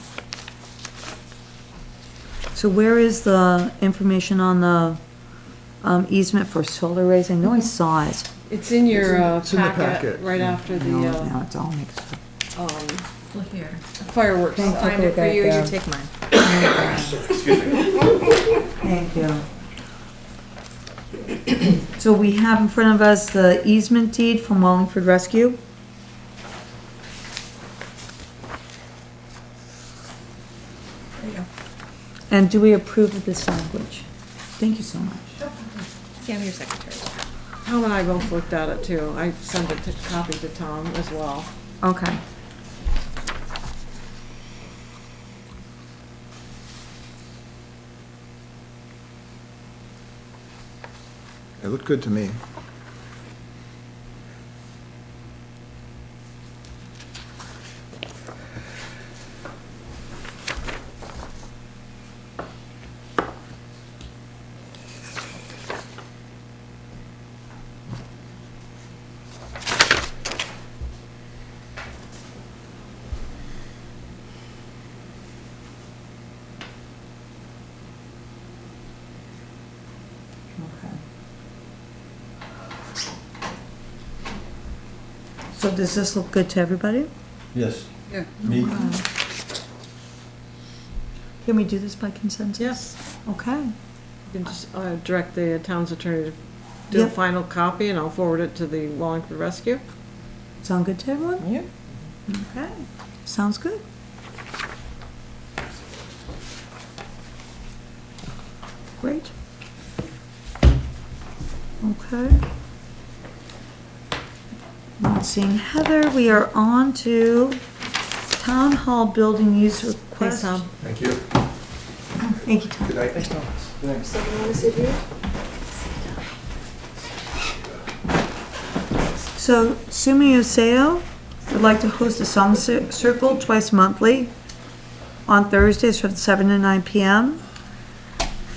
So where is the information on the easement for solar arrays? I know I saw it. It's in your It's in the packet, packet. right after No, the now it's all mixed up. Look here. fireworks. Thank Find you, it for you, Rebecca. you take mine. Thank you. So we have in front of us the easement deed from Wallingford Rescue. There you go. And do we approve of this language? Thank you so much. See, I'm your secretary. Tom and I both looked at it too. I sent it to copy to Tom as well. Okay. It looked good to me. Okay. So does this look good to everybody? Yes. Yeah. Me? Can we do this by consensus? Yes. Okay. You can just direct the town's attorney to do a Yep. final copy and I'll forward it to the Wallingford Rescue. Sound good to everyone? Yeah. Okay. Sounds good. Great. Okay. Not seeing Heather, we are on to Town Hall Building Use Request. Thanks, Tom. Thank you. Thank you, Tom. Good night. So Sumi Useo would like to host a song circle twice monthly on Thursdays from 7 to 9 p.m.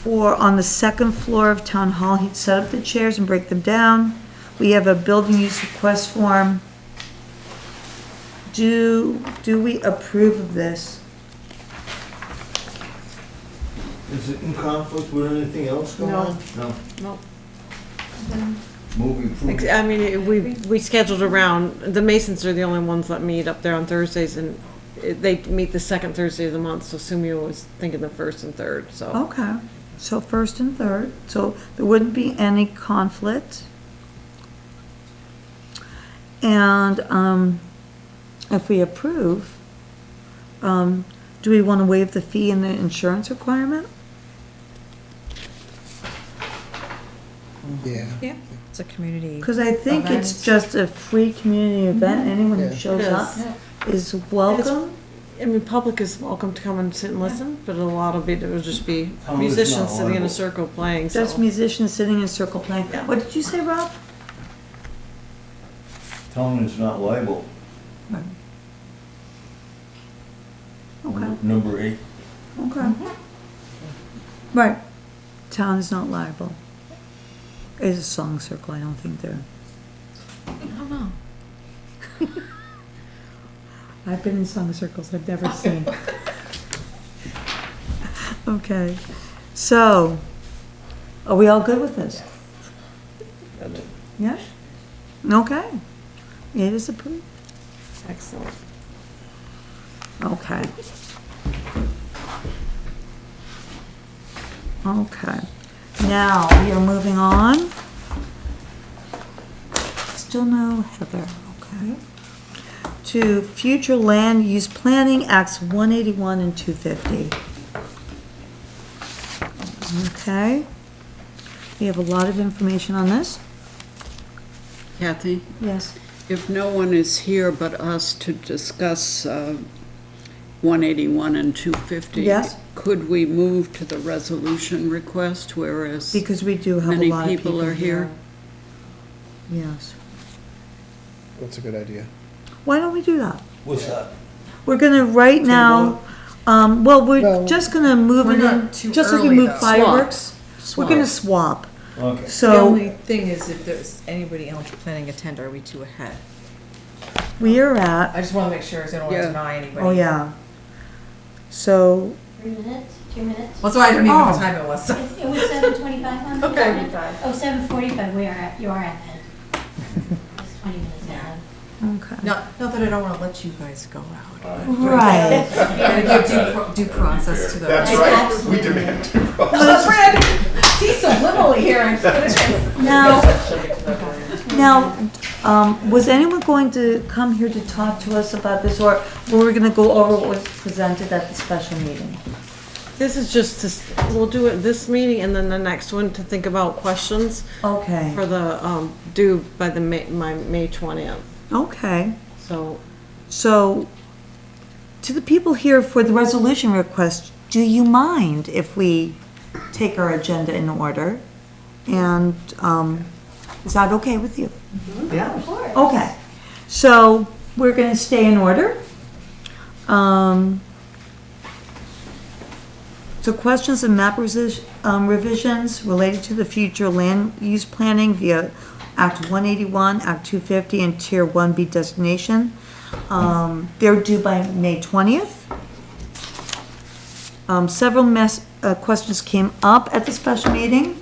On the second floor of Town Hall. He'd set up the chairs and break them down. We have a building use request form. Do we approve of this? Is it in conflict with anything else going on? No. Nope. Movie approved. I mean, we scheduled around, the Masons are the only ones that meet up there on Thursdays, and they meet the second Thursday of the month, so Sumio was thinking the first and third, so. Okay, so first and third, so there wouldn't be any conflict. And, if we approve, do we want to waive the fee and the insurance requirement? Yeah. Yeah, it's a community. Because I think it's event. just a free community event, anyone who Yeah. shows It up is. is welcome. I mean, public is welcome to come and sit and listen, but a lot of it will just be Town is musicians not sitting in a liable. circle playing, so. Just musicians sitting in a circle playing. What did you say, Rob? Town is not liable. Okay, Number 8. okay. Right, town is not liable. It's a song circle, I don't think they're. I don't know. I've been in song circles, I've never seen. Okay, so, are we all good with this? Yeah? Okay, it is approved. Excellent. Okay. Okay, now we are moving on. Still no Heather, okay. To future land use planning, Acts 181 and 250. Okay. We have a lot of information on this. Kathy, Yes. if no one is here but us to discuss 181 and 250. Yes. Could we move to the resolution request, whereas Because we do have a many lot of people are here? Yes. That's a good idea. Why don't we do that? What's that? We're gonna right now, well, we're Well, just gonna move we're it not in, too just like we early, move though. fireworks. We're gonna swap. Okay. The So only thing is if there's anybody else planning a tent, are we too ahead? we are at, I just wanna make sure, 'cause I don't Yeah. wanna deny anybody. oh yeah. So, 3 minutes, 2 minutes? Well, so I don't even know Oh. what time it was, so. It was 7:25 on the Okay. calendar? Oh, 7:45, you are at then. It's 20 minutes now. okay. Not that I don't wanna let you guys go out. Right. Gotta give due process to the. That's right, we demand to. That's right, I see subliminally here, I'm finishing. Now, was anyone going to come here to talk to us about this, or were we gonna go over what was presented at the special meeting? This is just to, we'll do it this meeting and then the next one to think about questions Okay, for the, due by the May 20th, okay. so. To the people here for the resolution request, do you mind if we take our agenda in order? And, is that okay with you? Yeah. Of course. Okay, so we're gonna stay in order. So questions and map revisions related to the future land use planning via Act 181, Act 250, and Tier 1B designation. They're due by May 20th. Several questions came up at the special meeting.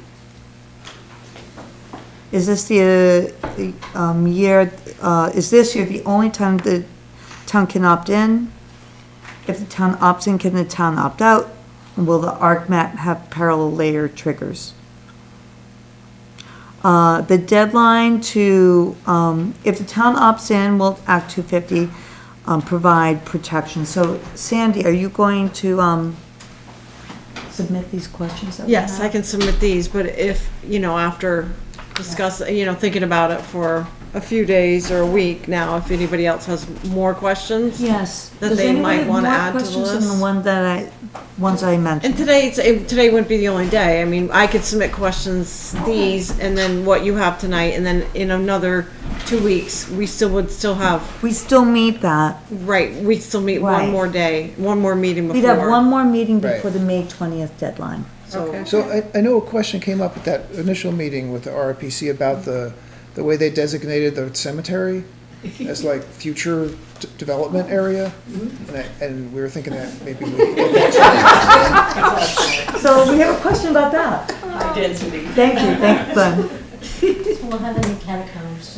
Is this the year, is this year the only time the town can opt in? If the town opts in, can the town opt out? And will the ARC map have parallel layer triggers? The deadline to, if the town opts in, will Act 250 provide protection? So Sandy, are you going to submit these questions that we Yes, I have? can submit these, but if, after thinking about it for a few days or a week now, if anybody else has more questions. Yes. That Does they anyone might have wanna more add to the questions than list? the ones I mentioned? And today wouldn't be the only day. I mean, I could submit questions, these, and then what you have tonight, and then in another 2 weeks, we would still have, We still meet that. right, we'd still meet Right. one more day, one more meeting before. We'd have one more meeting Right. before the May 20th deadline. So, So I know a question came up at that initial meeting with the RPC about the way they designated the cemetery as like future development area. And we were thinking that maybe we. So we have a question about that. Density. Thank you, Glenn. We'll have any catacombs.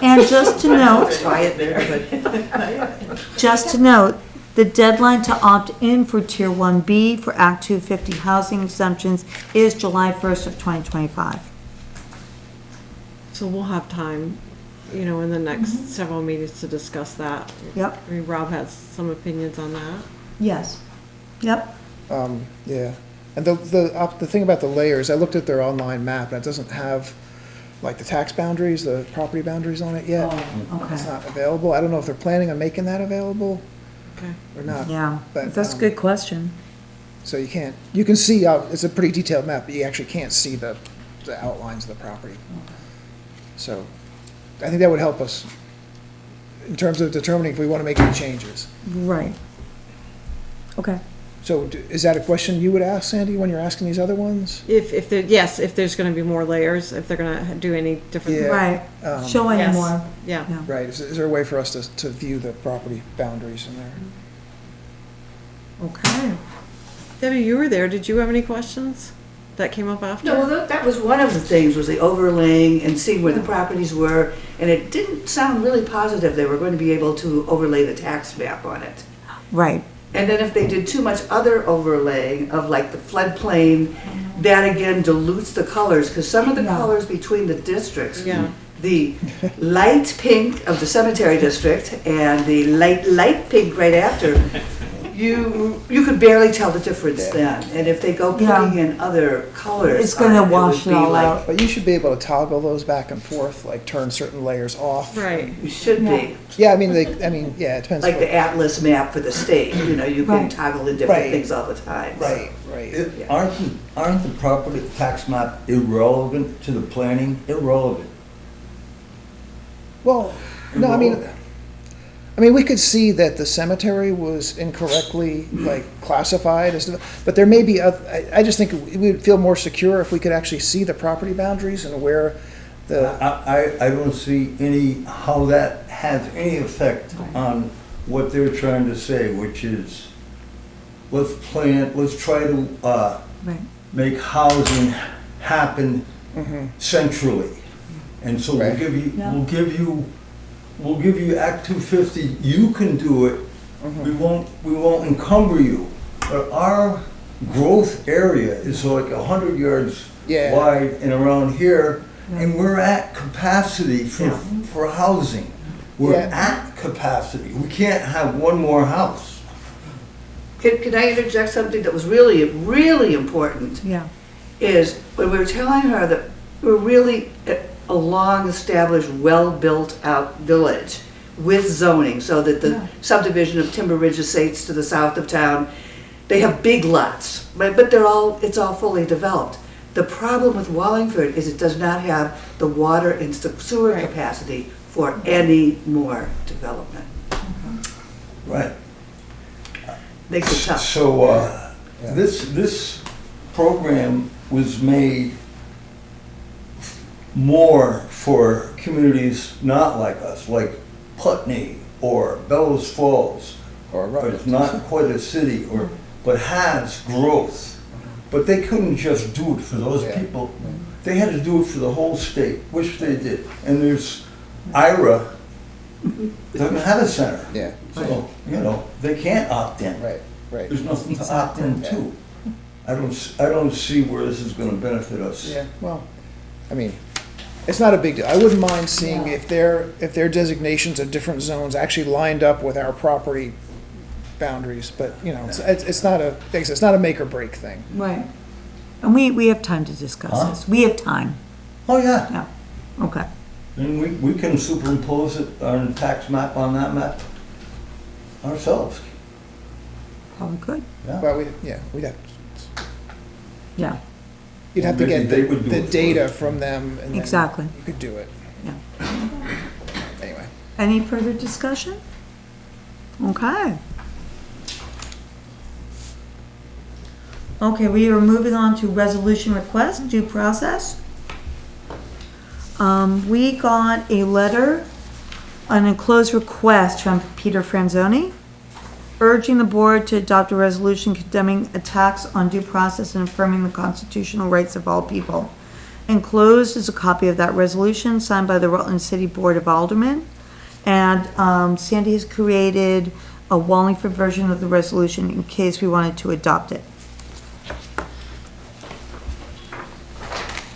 And just to note, Quiet there, but. just to note, the deadline to opt in for Tier 1B for Act 250 housing exemptions is July 1st of 2025. so we'll have time, you know, in the next several meetings to discuss that. Yep, I mean, Rob has some opinions on that. yes, yep. Yeah, and the thing about the layers, I looked at their online map, and it doesn't have, like, the tax boundaries, the property boundaries on it yet. It's Okay, not available. I don't know if they're planning on making that available Okay. or not. yeah, But, that's a good question. So you can see, it's a pretty detailed map, but you actually can't see the outlines of the property. So, I think that would help us in terms of determining if we want to make any changes. Right. Okay. So is that a question you would ask, Sandy, when you're asking these other ones? If there, yes, if there's gonna be more layers, if they're gonna do any different. Yeah. Right, show any Yes. more. Yeah. Yeah. Right, is there a way for us to view the property boundaries in there? Okay. Debbie, you were there. Did you have any questions that came up after? No, that was one of the things, was the overlaying and seeing where the properties were, and it didn't sound really positive they were going to be able to overlay the tax map on it. Right, And then if they did too much other overlaying of like the floodplain, that again dilutes the colors, because some of the Yeah. colors between the districts, Yeah. the light pink of the cemetery district and the light pink right after, you could barely tell the difference then. And if they go Yeah. putting in other colors, It's gonna on wash would it be all like- out. But you should be able to toggle those back and forth, like turn certain layers off. Right. You should be, Yeah, yeah, it depends. like the atlas map for the state, you know, you can Right. toggle in different Right. things all the time. Right. Aren't the property tax map irrelevant to the planning? Irrelevant. Well, no, we could see that the cemetery was incorrectly, like, classified as, but there may be, I just think we would feel more secure if we could actually see the property boundaries and where the, I don't see how that has any effect on what they're trying to say, which is, let's try to, right. make housing happen centrally. And so Right. Yeah. we'll give you Act 250, you can do it, we won't encumber you. But our growth area is like 100 yards Yeah. wide and around here, and we're at capacity for housing. We're Yeah. at capacity, we can't have one more house. Can I interject something that was really, really important? Yeah, Is when we were telling her that we're really a long-established, well-built-out village with zoning, so that the subdivision of Timber Ridge Estates to the south of town, they have big lots, but it's all fully developed. The problem with Wallingford is it does not have the water and sewer Right. capacity for any more development. Right. Makes it tough. So, this program was made more for communities not like us, like Putney or Bellows Falls, or but Rutland. it's not quite a city, but has growth. But they couldn't just do it for those Yeah. people. They had to do it for the whole state, which they did. And there's IRA, doesn't have a center. Yeah, So, they can't opt in. right. There's nothing to opt into. I don't see where this is gonna benefit us. Yeah, well, it's not a big deal. I wouldn't mind seeing if their designations of different zones actually lined up with our property boundaries, but, it's not a make or break thing. right. And we have time to discuss Huh? this. We have time. Oh, yeah. Yeah, okay. And we can superimpose it on the tax map on that map ourselves. Probably could, Yeah. But we'd have, yeah. you'd have to Maybe get they would do the it for data us. from them, and then Exactly. you could do it. Yeah. Anyway. Any further discussion? Okay. Okay, we are moving on to resolution request, due process. We got a letter, an enclosed request from Peter Franzoni, urging the board to adopt a resolution condemning attacks on due process and affirming the constitutional rights of all people. Enclosed is a copy of that resolution signed by the Rutland City Board of Aldermen. And Sandy has created a Wallingford version of the resolution in case we wanted to adopt it.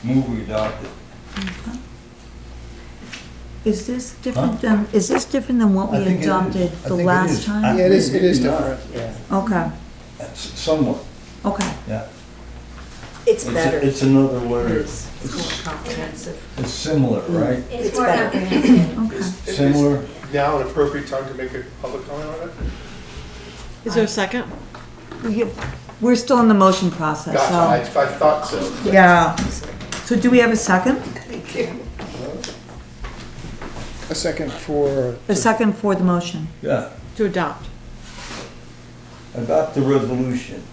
Move we adopt it. Is this different than what I we think it is. adopted I the think it last is. time? Yeah, it is Maybe different, not. yeah. Okay, Somewhat, okay. yeah. It's better. It's another It word. is. It's more comprehensive. It's similar, right? It's It's more better. comprehensive. Similar. Now an appropriate time to make a public comment on it? Is there a second? We're still in the motion process, Gotcha, so. I thought so. Yeah. So do we have a second? A second for, A second for the motion? Yeah. To adopt. Adopt the resolution.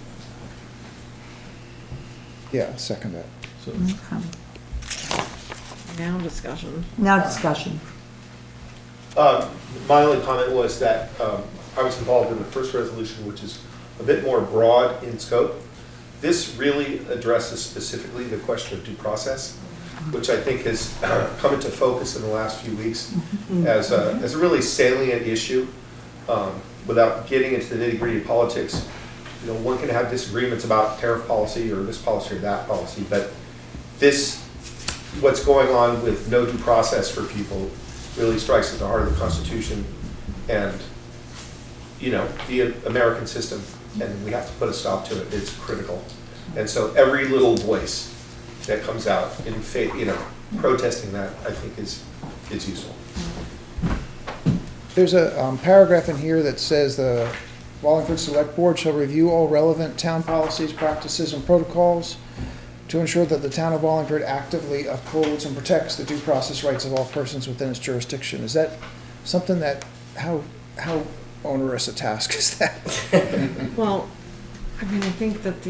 yeah, second that. So, Okay. Now discussion. Now discussion. My only comment was that I was involved in the first resolution, which is a bit more broad in scope. This really addresses specifically the question of due process, which I think has come into focus in the last few weeks as a really salient issue. Without getting into the nitty-gritty of politics, you know, one can have disagreements about tariff policy or this policy or that policy, but what's going on with no due process for people really strikes at the heart of the Constitution and, you know, the American system, and we have to put a stop to it. It's critical. And so every little voice that comes out in faith, you know, protesting that, I think is useful. There's a paragraph in here that says the Wallingford Select Board shall review all relevant town policies, practices, and protocols to ensure that the town of Wallingford actively upholds and protects the due process rights of all persons within its jurisdiction. Is that something that, how onerous a task is that? Well, I mean, I think that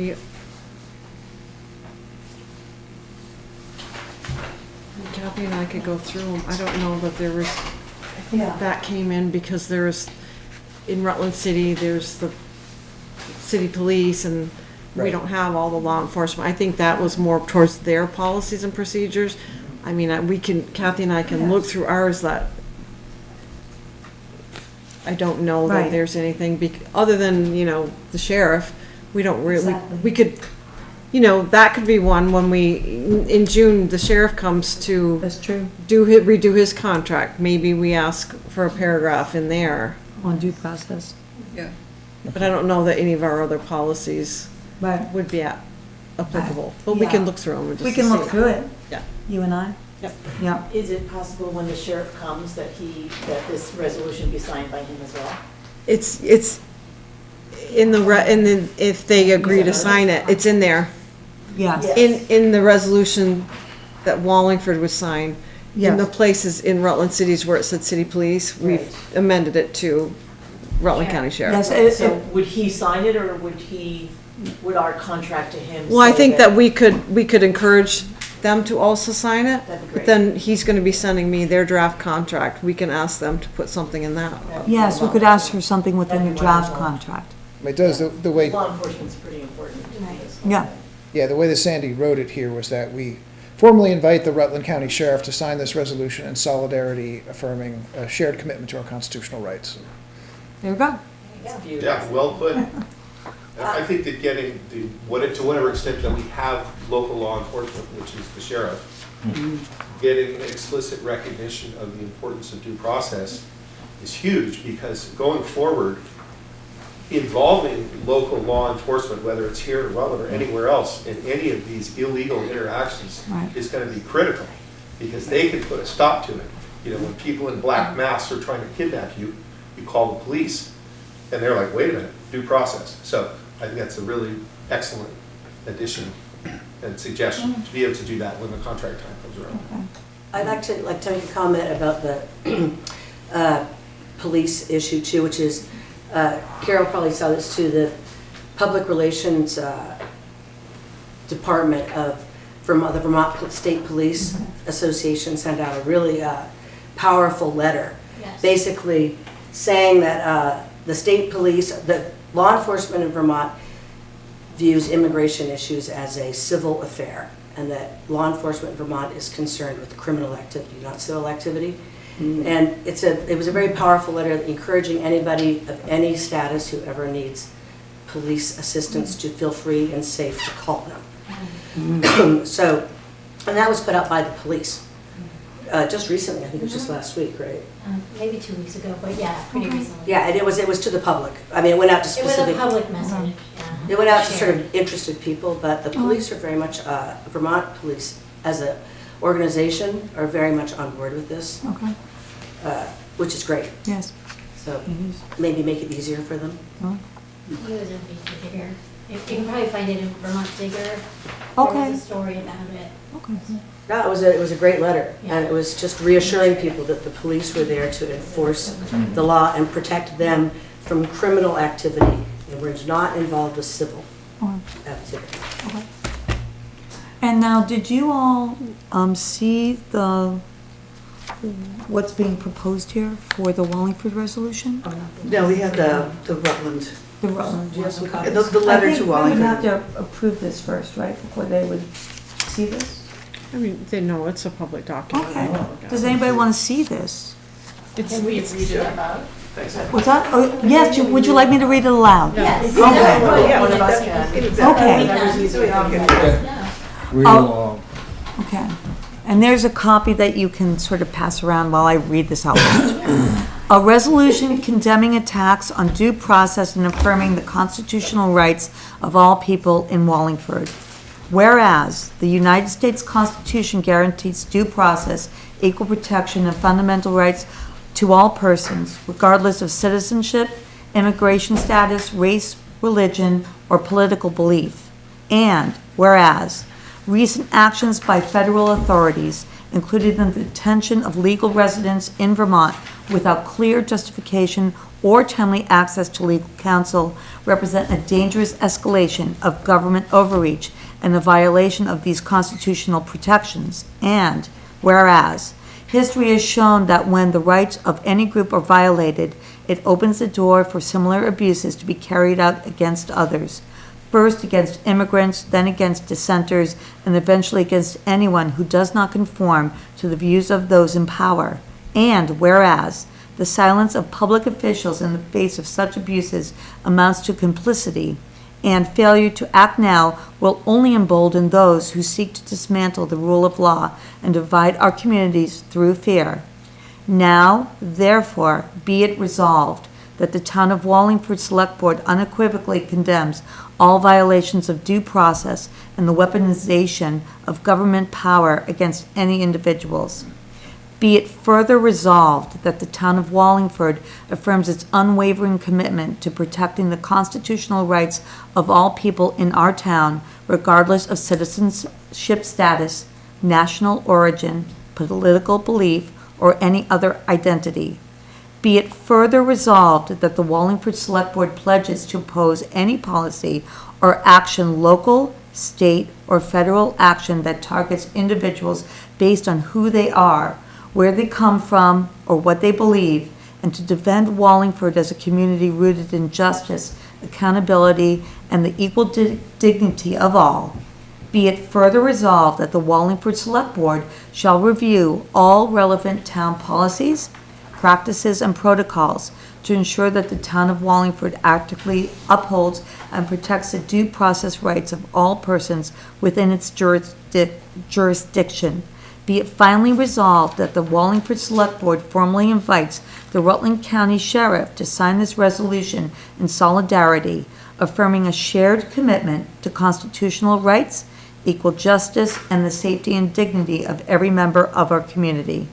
Kathy and I could go through them. I don't know that there was, I think that came in because there's, in Rutland City, there's the city police and we Right. don't have all the law enforcement. I think that was more towards their policies and procedures. I mean, Kathy and I can look through ours that I don't know that Right. there's anything, other than, you know, the sheriff, we don't really, Exactly. we could, you know, that could be one when in June, the sheriff comes to That's true. redo his contract. Maybe we ask for a paragraph in there, On due process. Yeah. but I don't know that any of our other policies Right. would be applicable. But we can Yeah. look through them and just We can see. look through it. Yeah. You and I? Yep. Yeah. Is it possible when the sheriff comes that this resolution be signed by him as well? It's if they agree to sign it, it's in there. Yes. Yes. In the resolution that Wallingford was signed, in the Yes. places in Rutland cities where it said city police, we've amended it to Rutland County Sheriff. Yes, So would he sign it, or would our contract to him? Well, I say think that we could encourage them to also sign it. That'd be But great. then he's gonna be sending me their draft contract. We can ask them to put something in that. yes, we could ask for something within the draft contract. It does, the way, Law enforcement's pretty important to this. Yeah. yeah, the way that Sandy wrote it here was that we formally invite the Rutland County Sheriff to sign this resolution in solidarity affirming a shared commitment to our constitutional rights. There we go. It's beautiful. Yeah, well put. I think that getting to whatever extent that we have local law enforcement, which is the sheriff, getting an explicit recognition of the importance of due process is huge, because going forward, involving local law enforcement, whether it's here in Rutland or anywhere else, in any of these illegal interactions Right. is going to be critical, because they can put a stop to it. You know, when people in black masks are trying to kidnap you, you call the police, and they're like, wait a minute, due process. So I think that's a really excellent addition, and suggestion to be able to do that when the contract time comes around. I'd like to make a comment about the police issue too, which is, Carol probably saw this too, the Public Relations Department of the Vermont State Police Association sent out a really powerful letter, Yes. basically saying that the state police, the law enforcement in Vermont views immigration issues as a civil affair, and that law enforcement in Vermont is concerned with criminal activity, not civil activity. And it was a very powerful letter encouraging anybody of any status who ever needs police assistance to feel free and safe to call them. So, and that was put out by the police. Just recently, I think it was just last week, right? Maybe 2 weeks ago, but yeah, pretty recently. Yeah, and it was to the public. I mean, it went out to It was specific. a public message, yeah. It went out to sort Shared. of interested people, but the police are very much, Vermont police as an organization are very much on board with this, Okay, which is great. yes. So maybe make it easier for them. He was in Facebook Digger. You can probably find it in Vermont Digger. There Okay. was a story about it. Okay. No, it was a great letter, Yeah. and it was just reassuring people that the police were there to enforce the law and protect them from criminal activity, and we're not involved with civil activity. And now, did you all see what's being proposed here for the Wallingford resolution? No, we have the Rutland, The Rutland, Do you have some the copies? the letter to I think we would have Wallingford. to approve this first, right, before they would see this? I mean, they know it's a public document. Okay. Does anybody want to see this? It's, Can we read it aloud? What's that? Oh, yes, would you like me to read it aloud? Yes. Okay. One of us can. Okay. Whatever's easier. Read along. Okay. And there's a copy that you can sort of pass around while I read this out loud. A resolution condemning attacks on due process and affirming the constitutional rights of all people in Wallingford. Whereas the United States Constitution guarantees due process, equal protection, and fundamental rights to all persons, regardless of citizenship, immigration status, race, religion, or political belief. And whereas recent actions by federal authorities, including the detention of legal residents in Vermont without clear justification or timely access to legal counsel, represent a dangerous escalation of government overreach and a violation of these constitutional protections. And whereas history has shown that when the rights of any group are violated, it opens the door for similar abuses to be carried out against others. First against immigrants, then against dissenters, and eventually against anyone who does not conform to the views of those in power. And whereas the silence of public officials in the face of such abuses amounts to complicity, and failure to act now will only embolden those who seek to dismantle the rule of law and divide our communities through fear. Now, therefore, be it resolved that the Town of Wallingford Select Board unequivocally condemns all violations of due process and the weaponization of government power against any individuals. Be it further resolved that the Town of Wallingford affirms its unwavering commitment to protecting the constitutional rights of all people in our town, regardless of citizenship status, national origin, political belief, or any other identity. Be it further resolved that the Wallingford Select Board pledges to oppose any policy or action, local, state, or federal action that targets individuals based on who they are, where they come from, or what they believe, and to defend Wallingford as a community rooted in justice, accountability, and the equal dignity of all. Be it further resolved that the Wallingford Select Board shall review all relevant town policies, practices, and protocols to ensure that the Town of Wallingford actively upholds and protects the due process rights of all persons within its jurisdiction. Be it finally resolved that the Wallingford Select Board formally invites the Rutland County Sheriff to sign this resolution in solidarity, affirming a shared commitment to constitutional rights, equal justice, and the safety and dignity of every member of our community.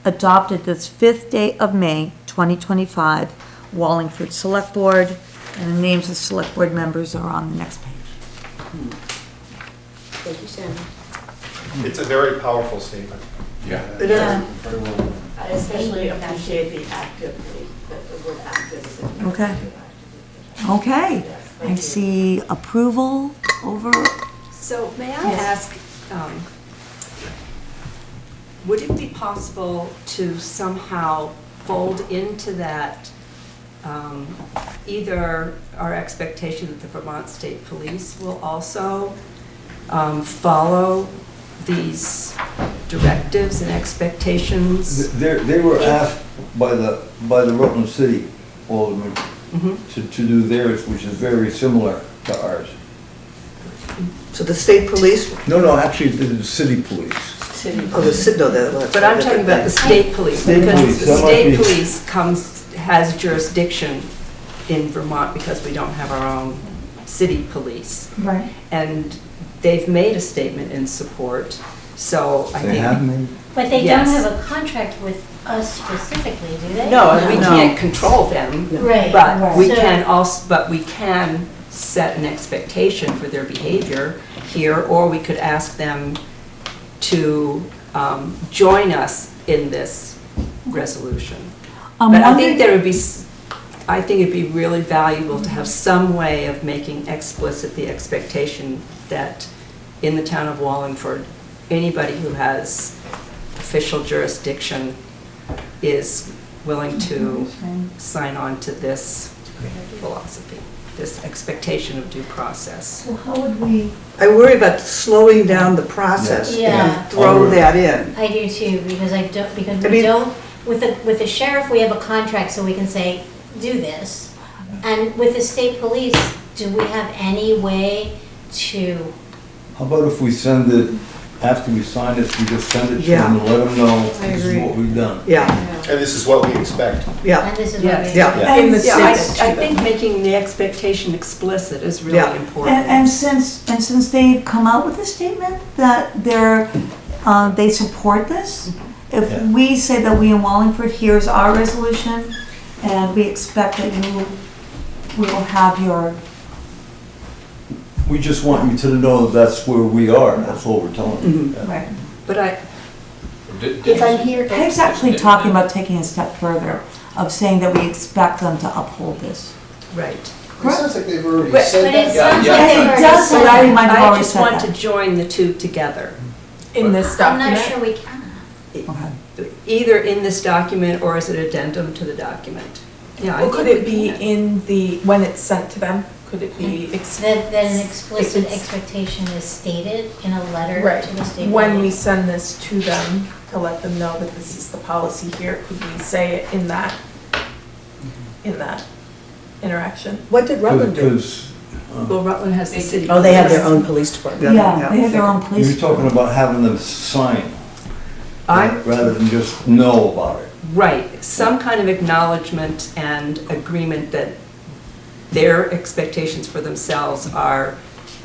Adopted this 5th day of May, 2025, Wallingford Select Board, and the names of Select Board members are on the next page. Thank you, Sandy. It's a very powerful statement. Yeah. It is. I especially appreciate the actively, the word active is in there. Okay. Okay, Yes, I thank you. see approval over, So may I ask, would it be possible to somehow fold into that either our expectation that the Vermont State Police will also follow these directives and expectations? They were asked by the Rutland City Alderman to do theirs, which is very similar to ours. So the state police, No, actually, the city police. oh, the. But I'm talking about the state police, State because police, the that might state be- police has jurisdiction in Vermont because we don't have our own city police. right, And they've made a statement in support, so I They have think. made, But they don't Yes. have a contract with us specifically, do they? No, and we No. can't control them, Right. but we So- can also, but we can set an expectation for their behavior here, or we could ask them to join us in this resolution. I'm But I wondering- think there would be, I think it'd be really valuable to have some way of making explicit the expectation that in the town of Wallingford, anybody who has official jurisdiction is willing to sign on to this philosophy, this expectation of due process. so how would we? I worry about slowing down the process Yeah. and throw that in. I do too, because I we mean- don't, with the sheriff, we have a contract, so we can say, do this. And with the state police, do we have any way to, how about if we send it, after we sign this, we just send it to Yeah. them and let them know I this is agree. what we've done. Yeah, And this is what we expect. yeah, and this is what we. yeah. And- the Yeah, I statement. think making the expectation explicit is really Yeah. important. And since they've come out with a statement that they support this, if Yeah. we say that we in Wallingford, here's our resolution, and we expect that we will have your, We just want you to know that that's where we are, that's what we're telling you. Yeah. right. But I, If I'm here. Peg's actually talking about taking a step further, of saying that we expect them to uphold this. right. It sounds like they've already But said it that. sounds Yeah, like they've it already does, said but I that. might have I already just said want to that. join the two together, In this I'm not document? sure we can. Okay. either in this document or as an addendum to the document. Yeah, I Well, could think it we be can. in the, when it's sent to them, could it be? That an explicit It's- expectation is stated in a letter Right, to the state. when we police. send this to them, to let them know that this is the policy here, could we say it in that interaction? What did Rutland do? Because, Well, Rutland has the city. Oh, they have their own police department. Yeah, they have their own police. you're talking about having them sign, I, rather than just know about it. right, some kind of acknowledgement and agreement that their expectations for themselves are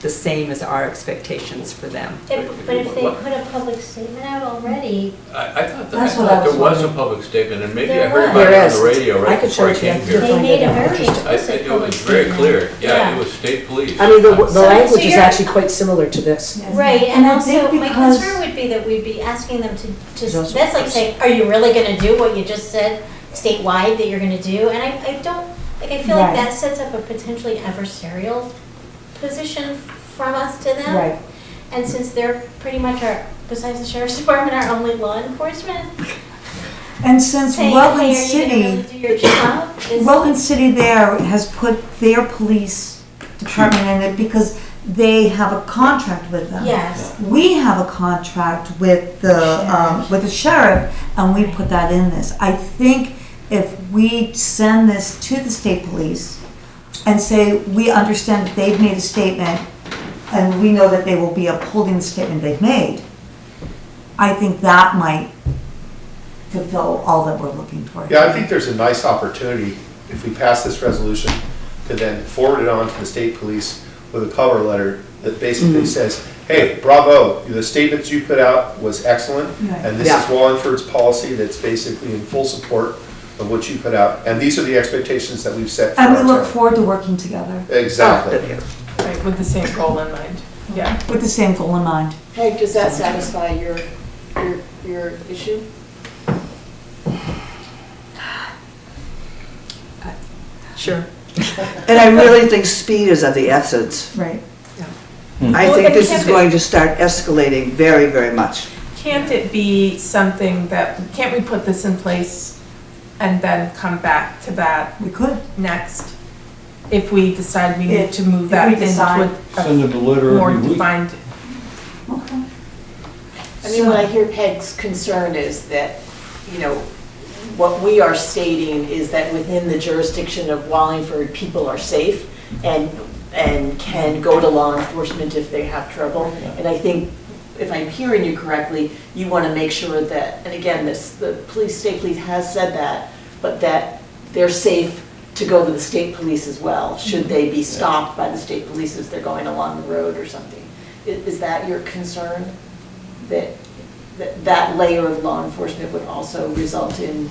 the same as our expectations for them. But if they put a public statement out already, I thought That's what I was there was a wondering. public statement, and maybe I There heard was. about it There on is. the radio I right could before I show it to you. came here. they find made it a out. very Interesting. explicit It public was very statement. clear, yeah, Yeah. it was state police. I mean, the So language is you're- actually quite similar to this. Right, and And I also, think my because- concern would be that we'd be asking them to just, also- that's like saying, are you really gonna do what you just said statewide that you're gonna do? And I don't, like, I feel like Right. that sets up a potentially adversarial position from us to them. Right. And since they're pretty much our, besides the sheriff's department, our only law enforcement, And since saying, Rutland hey, are you gonna really City, do your job? is- Rutland City there has put their police department in it because they have a contract with them. Yes, We have a contract with the sheriff, and we put that in this. I think if we send this to the state police and say, we understand that they've made a statement, and we know that they will be upholding the statement they've made, I think that might fulfill all that we're looking for. Yeah, I think there's a nice opportunity, if we pass this resolution, to then forward it on to the state police with a cover letter that basically says, hey, bravo, the statements you put out was excellent, Right. and this is Wallingford's policy that's basically in full support of what you put out, and these are the expectations that we've set for And our we look town. forward to working together. Exactly. Right, with the same goal in mind. Yeah. with the same goal in mind. Peg, does that satisfy your issue? Sure. And I really think speed is of the essence. Right. I Well, think and this can't is it- going to start escalating very, very much. Can't it be something that, can't we put this in place and then come back to that We could. next? If we decide we need If- to move if that we into decide- Send them a letter a more every week. defined. Okay. I mean, what I hear Peg's concern is that, you know, what we are stating is that within the jurisdiction of Wallingford, people are safe and can go to law enforcement if they have trouble. And I think, if I'm hearing you correctly, you want to make sure that, and again, the state police has said that, but that they're safe to go to the state police as well, should they be stopped by the state police as they're going along the road or something. Is that your concern? That layer of law enforcement would also result in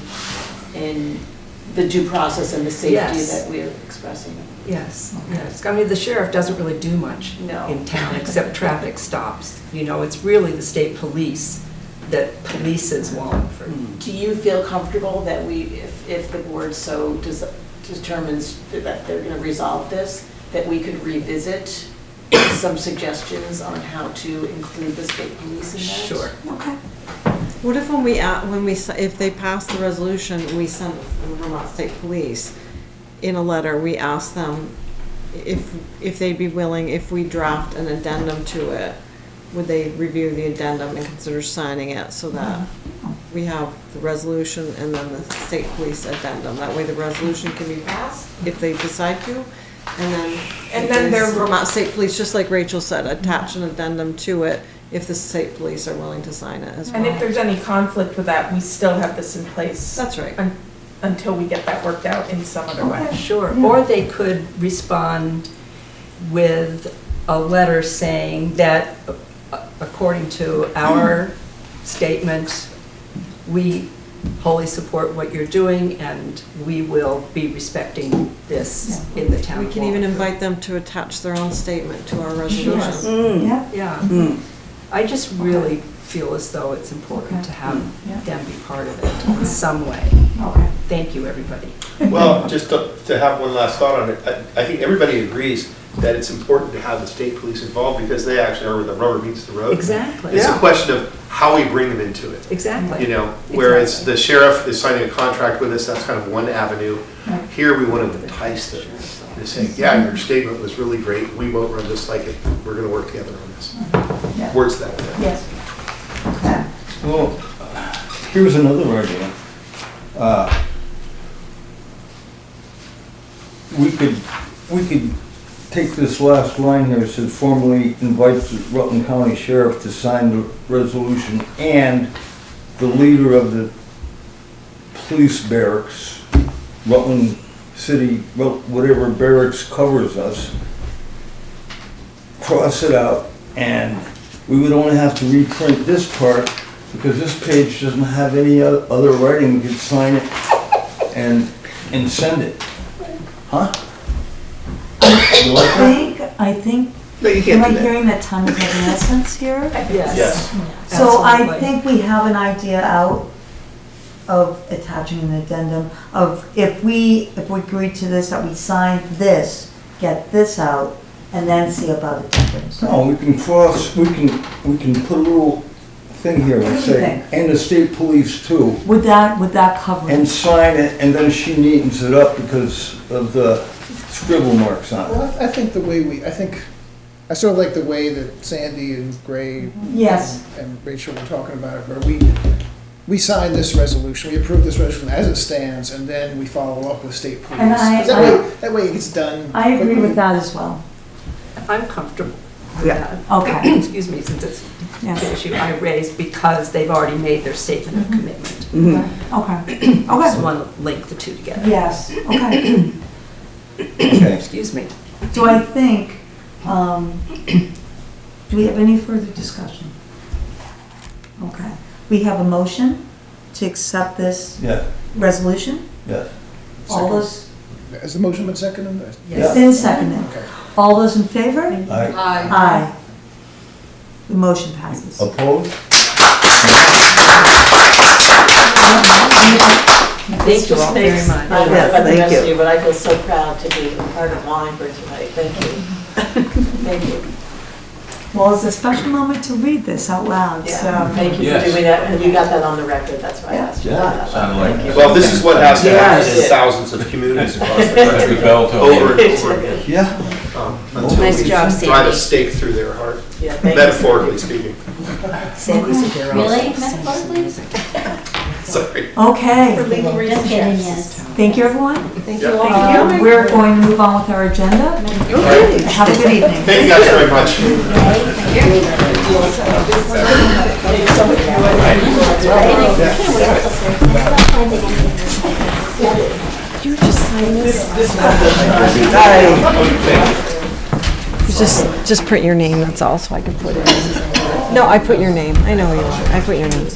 the due process and the safety Yes. that we're expressing? Yes, yes. I mean, the sheriff doesn't really do much No. in town except traffic stops. You know, it's really the state police that polices Wallingford. Do you feel comfortable that if the board so determines that they're going to resolve this, that we could revisit some suggestions on how to include the state police in that? Sure. Okay. What if if they pass the resolution, we send the Vermont State Police in a letter, we ask them if they'd be willing, if we draft an addendum to it, would they review the addendum and consider signing it so that we have the resolution and then the state police addendum? That way the resolution can be passed if they decide to. And then they're- Vermont State Police, just like Rachel said, attach an addendum to it if the state police are willing to sign it as well. And if there's any conflict with that, we still have this in place. That's right. Until we get that worked out in some other way. Sure, or they could respond with a letter saying that according to our statement, we wholly support what you're doing and we will be respecting this in the town. We of can even Wallingford. invite them to attach their own statement to our resolution. Yeah. Yeah. I just really feel as though it's important to have them be part of it in some way. Okay. Thank you, everybody. Well, just to have one last thought on it, I think everybody agrees that it's important to have the state police involved because they actually are where the rubber meets the road. Exactly. It's a question of how we bring them into it. Exactly. You know, whereas the sheriff is signing a contract with us, that's kind of one avenue. Here, we want to entice them to say, yeah, your statement was really great, we won't run this like it, we're going to work together on this. Words that way. Yes. Okay. Well, here's another idea. We could take this last line here, it said formally invites the Rutland County Sheriff to sign the resolution and the leader of the police barracks, Rutland City, whatever barracks covers us, cross it out, and we would only have to reprint this part because this page doesn't have any other writing. We could sign it and send it. Huh? I think, No, you am can't I do that. hearing that time is of the essence here? Yes. So I Absolutely. think we have an idea out of attaching an addendum of if we agree to this, that we sign this, get this out, and then see about addendums. No, we can put a little thing here and What do you say, think? and the state police too, Would that cover and it? sign it, and then she neatens it up because of the scribble marks on it. Well, I think I sort of like the way that Sandy and Gray Yes. and Rachel were talking about it, where we sign this resolution, we approve this resolution as it stands, and then we follow up with state police. And 'Cause that way it gets done. I agree quickly. with that as well. I'm comfortable with Yeah. that. Okay. Excuse me, since it's Yes. an issue I raised because they've already made their statement of commitment. Okay. I just Okay. want to link the two together. Yes, okay. Okay. Excuse me. So I think, do we have any further discussion? Okay. We have a motion to accept this Yeah, resolution? yeah. All those, Has the motion been seconded? it's been seconded. Okay. All those in favor? I, Aye. The motion passes. Opposed? Thank you all very much. I don't know Yes, about the thank rest of you. you, but I feel so proud to be part of Wallingford tonight. Thank you. Thank you. Well, it's a special moment to read this out loud, so. Thank you for Yes. doing that, and we got that on the record, that's why I asked you. Yeah. Sounded like. Well, this is what has to happen Yes. in thousands of communities across the Country country, bell to over and over again, Yeah. until Nice we job, drive a Sandy. stake through their heart, Yeah, thank you. metaphorically speaking. Sandy's a hero. Really? Metaphorically? Sorry. Okay, Just kidding, yes. thank you, everyone. Thank Yep. you all. We're going to move on with our agenda. Okay. Have a good evening. Thank you guys very much. You just sign this? Just print your name, that's all, so I can put it in. No, I put your name, I know you are, I put your name.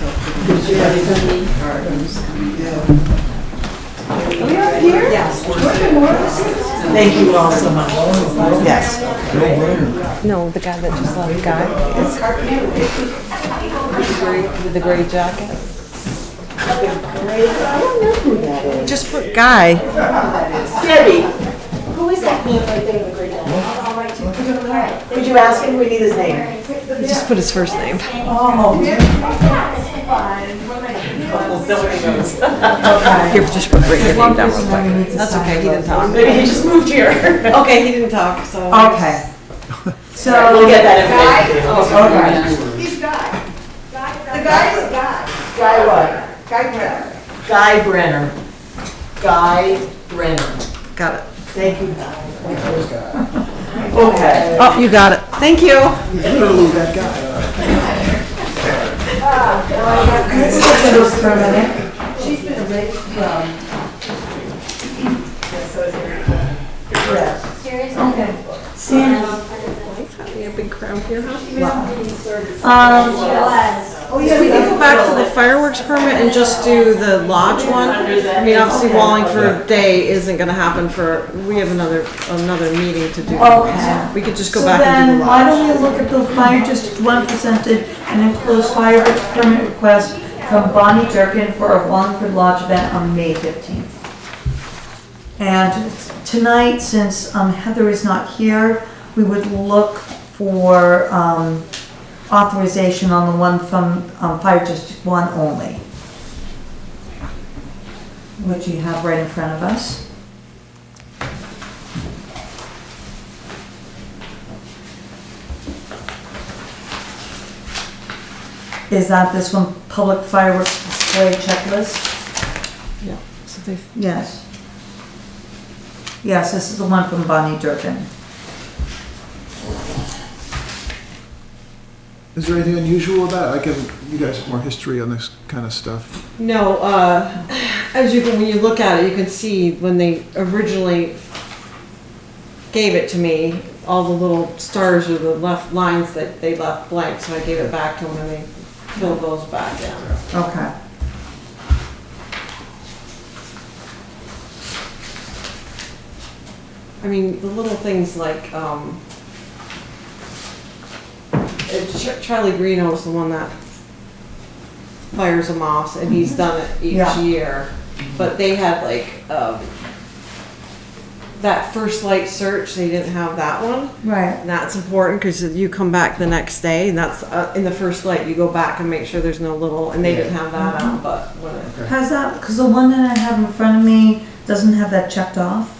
Thank you all so much. Yes. No, the guy that just left, Guy. With the gray jacket. Just put Guy. Debbie, who is that man right there in the gray jacket? Could you ask him, we need his name? Just put his first name. Nobody knows. Here, just put your name down real quick. That's okay, he didn't talk. Maybe he just moved here. Okay, he didn't talk, so. Okay. So. We'll get that information. Okay. He's Guy. The guy is Guy. Guy what? Guy Brenner. Guy Brenner. Guy Brenner. Got it. Thank you, Guy. Okay. Oh, you got it. Thank you. For a minute. She's been away from. Seriously? Okay. Sandy. Having a big crowd here, huh? Oh, We can go back to the fireworks permit and just do the lodge one. I mean, obviously Wallingford Day isn't gonna happen we have another meeting to do. Okay. We could just go So back and do then, the why lodge. don't we look at the fire district one presented and enclosed fireworks permit request from Bonnie Durkin for a Wallingford Lodge event on May 15th. And tonight, since Heather is not here, we would look for authorization on the one from Fire District 1 only, which you have right in front of us. Is that this one, public fireworks display checklist? Yeah. So they Yes. Yes, this is the one from Bonnie Durkin. Is there anything unusual about it? You guys have more history on this kind of stuff. No, when you look at it, you can see when they originally gave it to me, all the little stars are the left lines that they left blank, so I gave it back to them and they filled those back in. Okay. I mean, the little things like, Charlie Greeno's the one that fires them off, and he's done it each Yeah. year. But they had like, that first light search, they didn't have that one. Right. And that's important, because you come back the next day, and that's, in the first light, you go back and make sure there's no little, and they didn't have that on, but when it. Has that, because the one that I have in front of me doesn't have that checked off.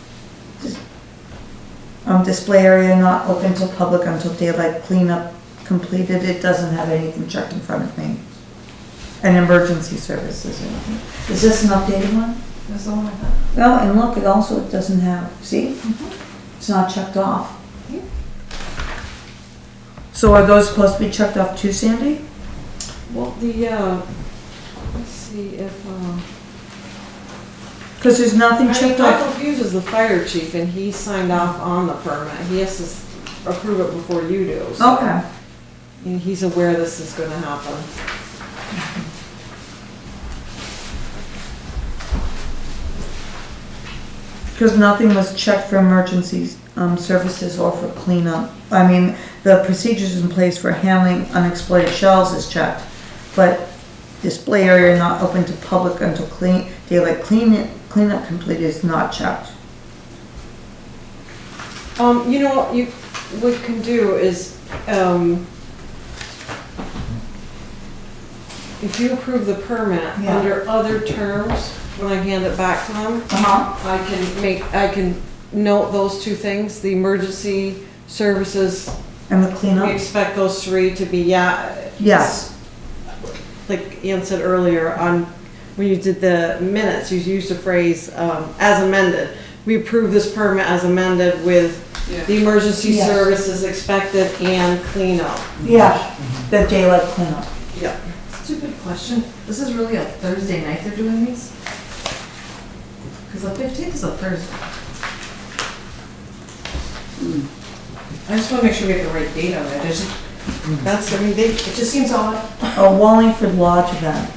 Display area not open to public until daylight cleanup completed. It doesn't have anything checked in front of me. And emergency services. Is this an updated one? That's the one I got. Well, and look, it doesn't have, see? It's not checked off. So are those supposed to be checked off too, Sandy? Well, let's see if, Because there's nothing I mean, checked off. Michael Hughes is the fire chief, and he signed off on the permit. He has to approve it before you do. So Okay. and he's aware this is gonna happen. Because nothing was checked for emergencies, services or for cleanup. I mean, the procedures in place for handling unexploded shells is checked, but display area not open to public until daylight cleanup completed is not checked. You know what you, we can do is, if you approve the permit, Yeah. under other terms, when I hand it back to them, Uh-huh. I can note those two things, the emergency services. And the We cleanup? expect those three to be, Yes. like Ian said earlier, when you did the minutes, you used the phrase, as amended. We approve this permit as amended with the emergency Yes. services expected and cleanup. Yeah, the daylight cleanup. Yeah. Stupid question. This is really a Thursday night they're doing these? Because the 15th is a Thursday. I just want to make sure we have the right date on it. That's, I mean, It just seems odd. A Wallingford Lodge event.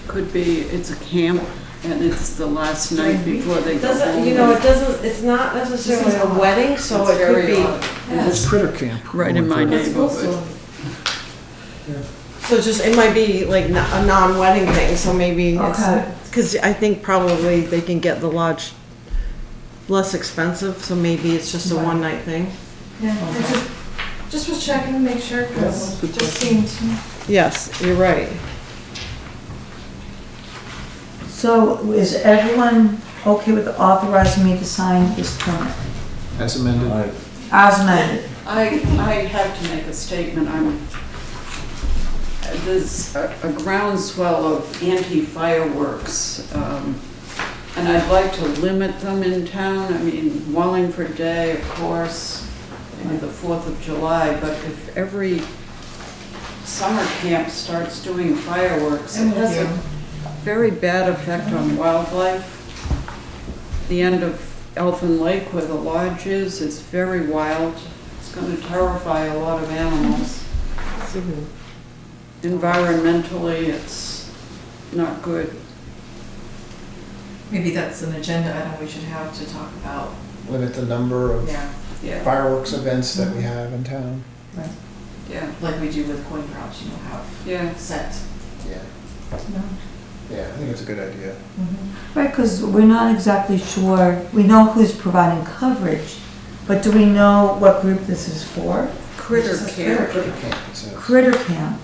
Could be, it's a camp and it's the last night before they go doesn't, home. you know, it doesn't, it's not necessarily a wedding, so It's it could very be. odd. It's critter camp. Right in my neighborhood. So just, it might be like a non-wedding thing, so maybe it's, Okay. because I think probably they can get the lodge less expensive, so maybe it's just a one-night thing. Yeah, I just was checking to make sure, because it just seemed. Yes, you're right. So is everyone okay with authorizing me to sign this permit As amended. as amended? I have to make a statement. There's a groundswell of anti-fireworks, and I'd like to limit them in town. I mean, Wallingford Day, of course, maybe the 4th of July, but if every summer camp starts doing fireworks, it has a very bad effect on wildlife. The end of Elfin Lake where the lodge is very wild. It's going to terrify a lot of animals. Environmentally, it's not good. Maybe that's an agenda item we should have to talk about. Limit the number of Yeah, fireworks events that we have in town. yeah, Like we do with coin drops, have yeah. set. Yeah. Yeah, I think it's a good idea. Right, because we're not exactly sure, we know who's providing coverage, but do we know what group this is for? Critter camp. Critter camp, it says. Critter Camp.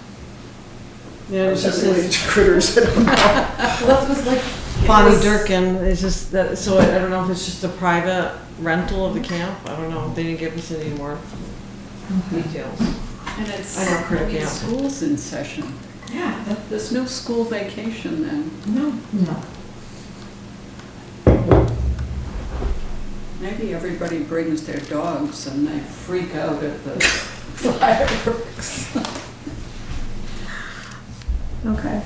Yeah, it's just, Critters. Well, that was like. Bonnie Durkin, it's just that, so I don't know if it's just a private rental of the camp, I don't know, they didn't give us any more details. And it's, I know Critter mean, Camp. school's in session. Yeah, There's no school vacation then. no. No. Maybe everybody brings their dogs and they freak out at the fireworks. Okay.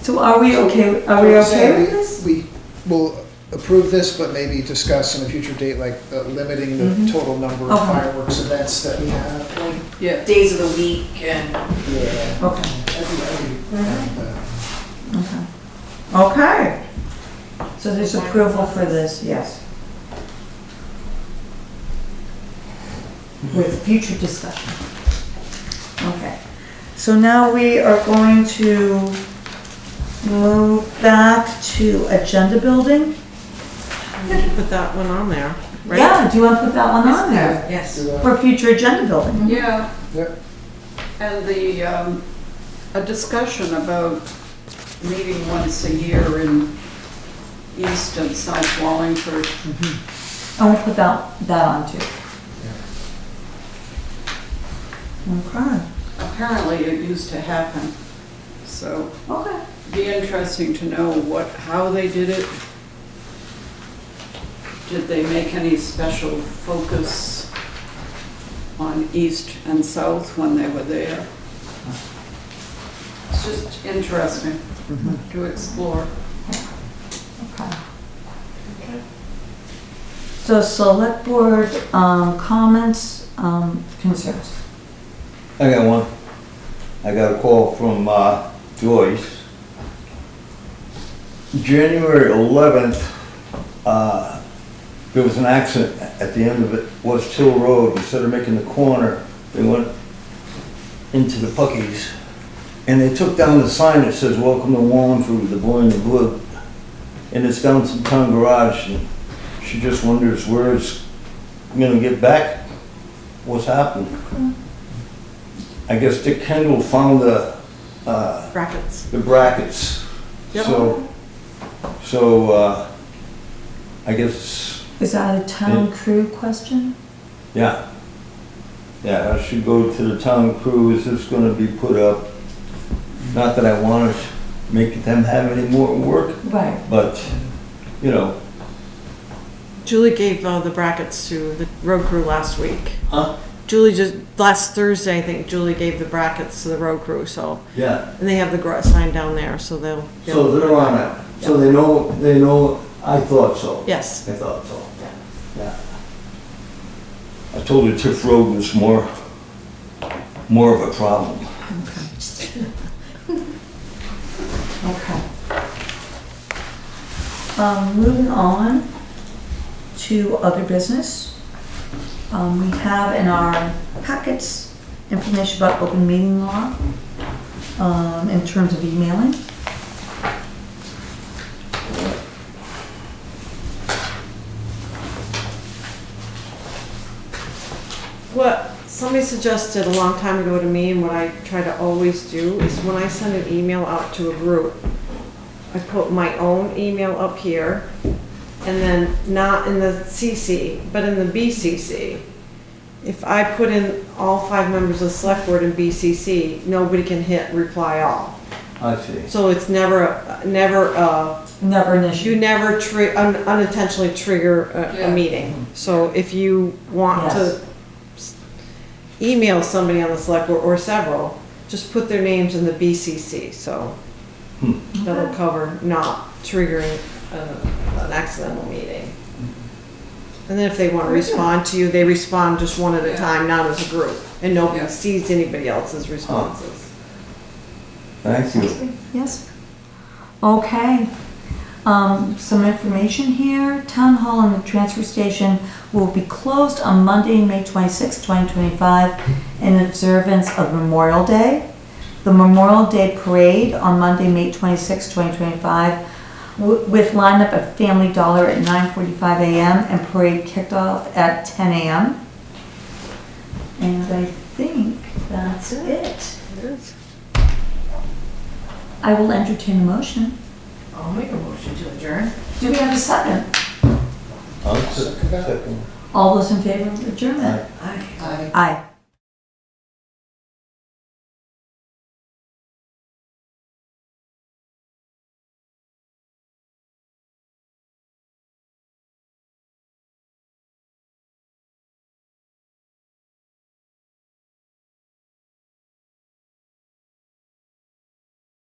So are we okay with this? We will approve this, but maybe discuss on a future date, like limiting the total number of Okay. fireworks events that we have. Yeah. Days of the week and. Yeah. Okay. Okay. Okay. So there's approval for this, yes. With future discussion. Okay. So now we are going to move back to agenda building. Put that one on there, right? Yeah, do you want to put that one on there? Yes. For future agenda building? Yeah. Yep. And a discussion about meeting once a year in East and South Wallingford. And we'll put that on too. Okay. Apparently it used to happen, so Okay. it'd be interesting to know how they did it. Did they make any special focus on East and South when they were there? It's just interesting to explore. Okay. So select board, comments, concerns. I got one. I got a call from Joyce. January 11th, there was an accident at the end of it, was Till Road. Instead of making the corner, they went into the Puckies. And they took down the sign that says, "Welcome to Wallingford with the boy in the blue." And it's down to the town garage. And she just wonders where it's gonna get back. What's happened? I guess Dick Kendall found the Brackets. Yep. So, I guess, Is that a town crew question? yeah. Yeah, I should go to the town crew. Is this gonna be put up? Not that I want to make them have any more work, Right. but, you know. Julie gave the brackets to the road crew last week. Huh? Julie just, last Thursday, I think Julie gave the brackets to the road crew, so. Yeah. And they have the sign down there, so they'll. So they're on it. So they know, I thought so. Yes. I thought so. Yeah. I told her Tiff Road was more of a problem. Okay. Moving on to other business. We have in our packets information about open meeting law, in terms of emailing. What somebody suggested a long time ago to me, and what I try to always do, is when I send an email out to a group, I put my own email up here, and then not in the CC, but in the BCC. If I put in all 5 members of the select board in BCC, nobody can hit reply all. I see. So it's never Never an issue. you never unintentionally trigger a meeting. So if you want to email somebody on the select board or several, just put their names in the BCC, so that'll cover not triggering an accidental meeting. And then if they want to respond to you, they respond just one at a time, not as a group, and nobody sees anybody else's responses. Thank you. Yes. Okay. Some information here. Town Hall and the transfer station will be closed on Monday, May 26, 2025, in observance of Memorial Day. The Memorial Day Parade on Monday, May 26, 2025, with lineup at Family Dollar at 9:45 a.m. and parade kicked off at 10 a.m. And I think that's it. I will entertain a motion. I'll make a motion to adjourn. Do we have a second? I'll second. All those in favor of adjournment? Aye. Aye.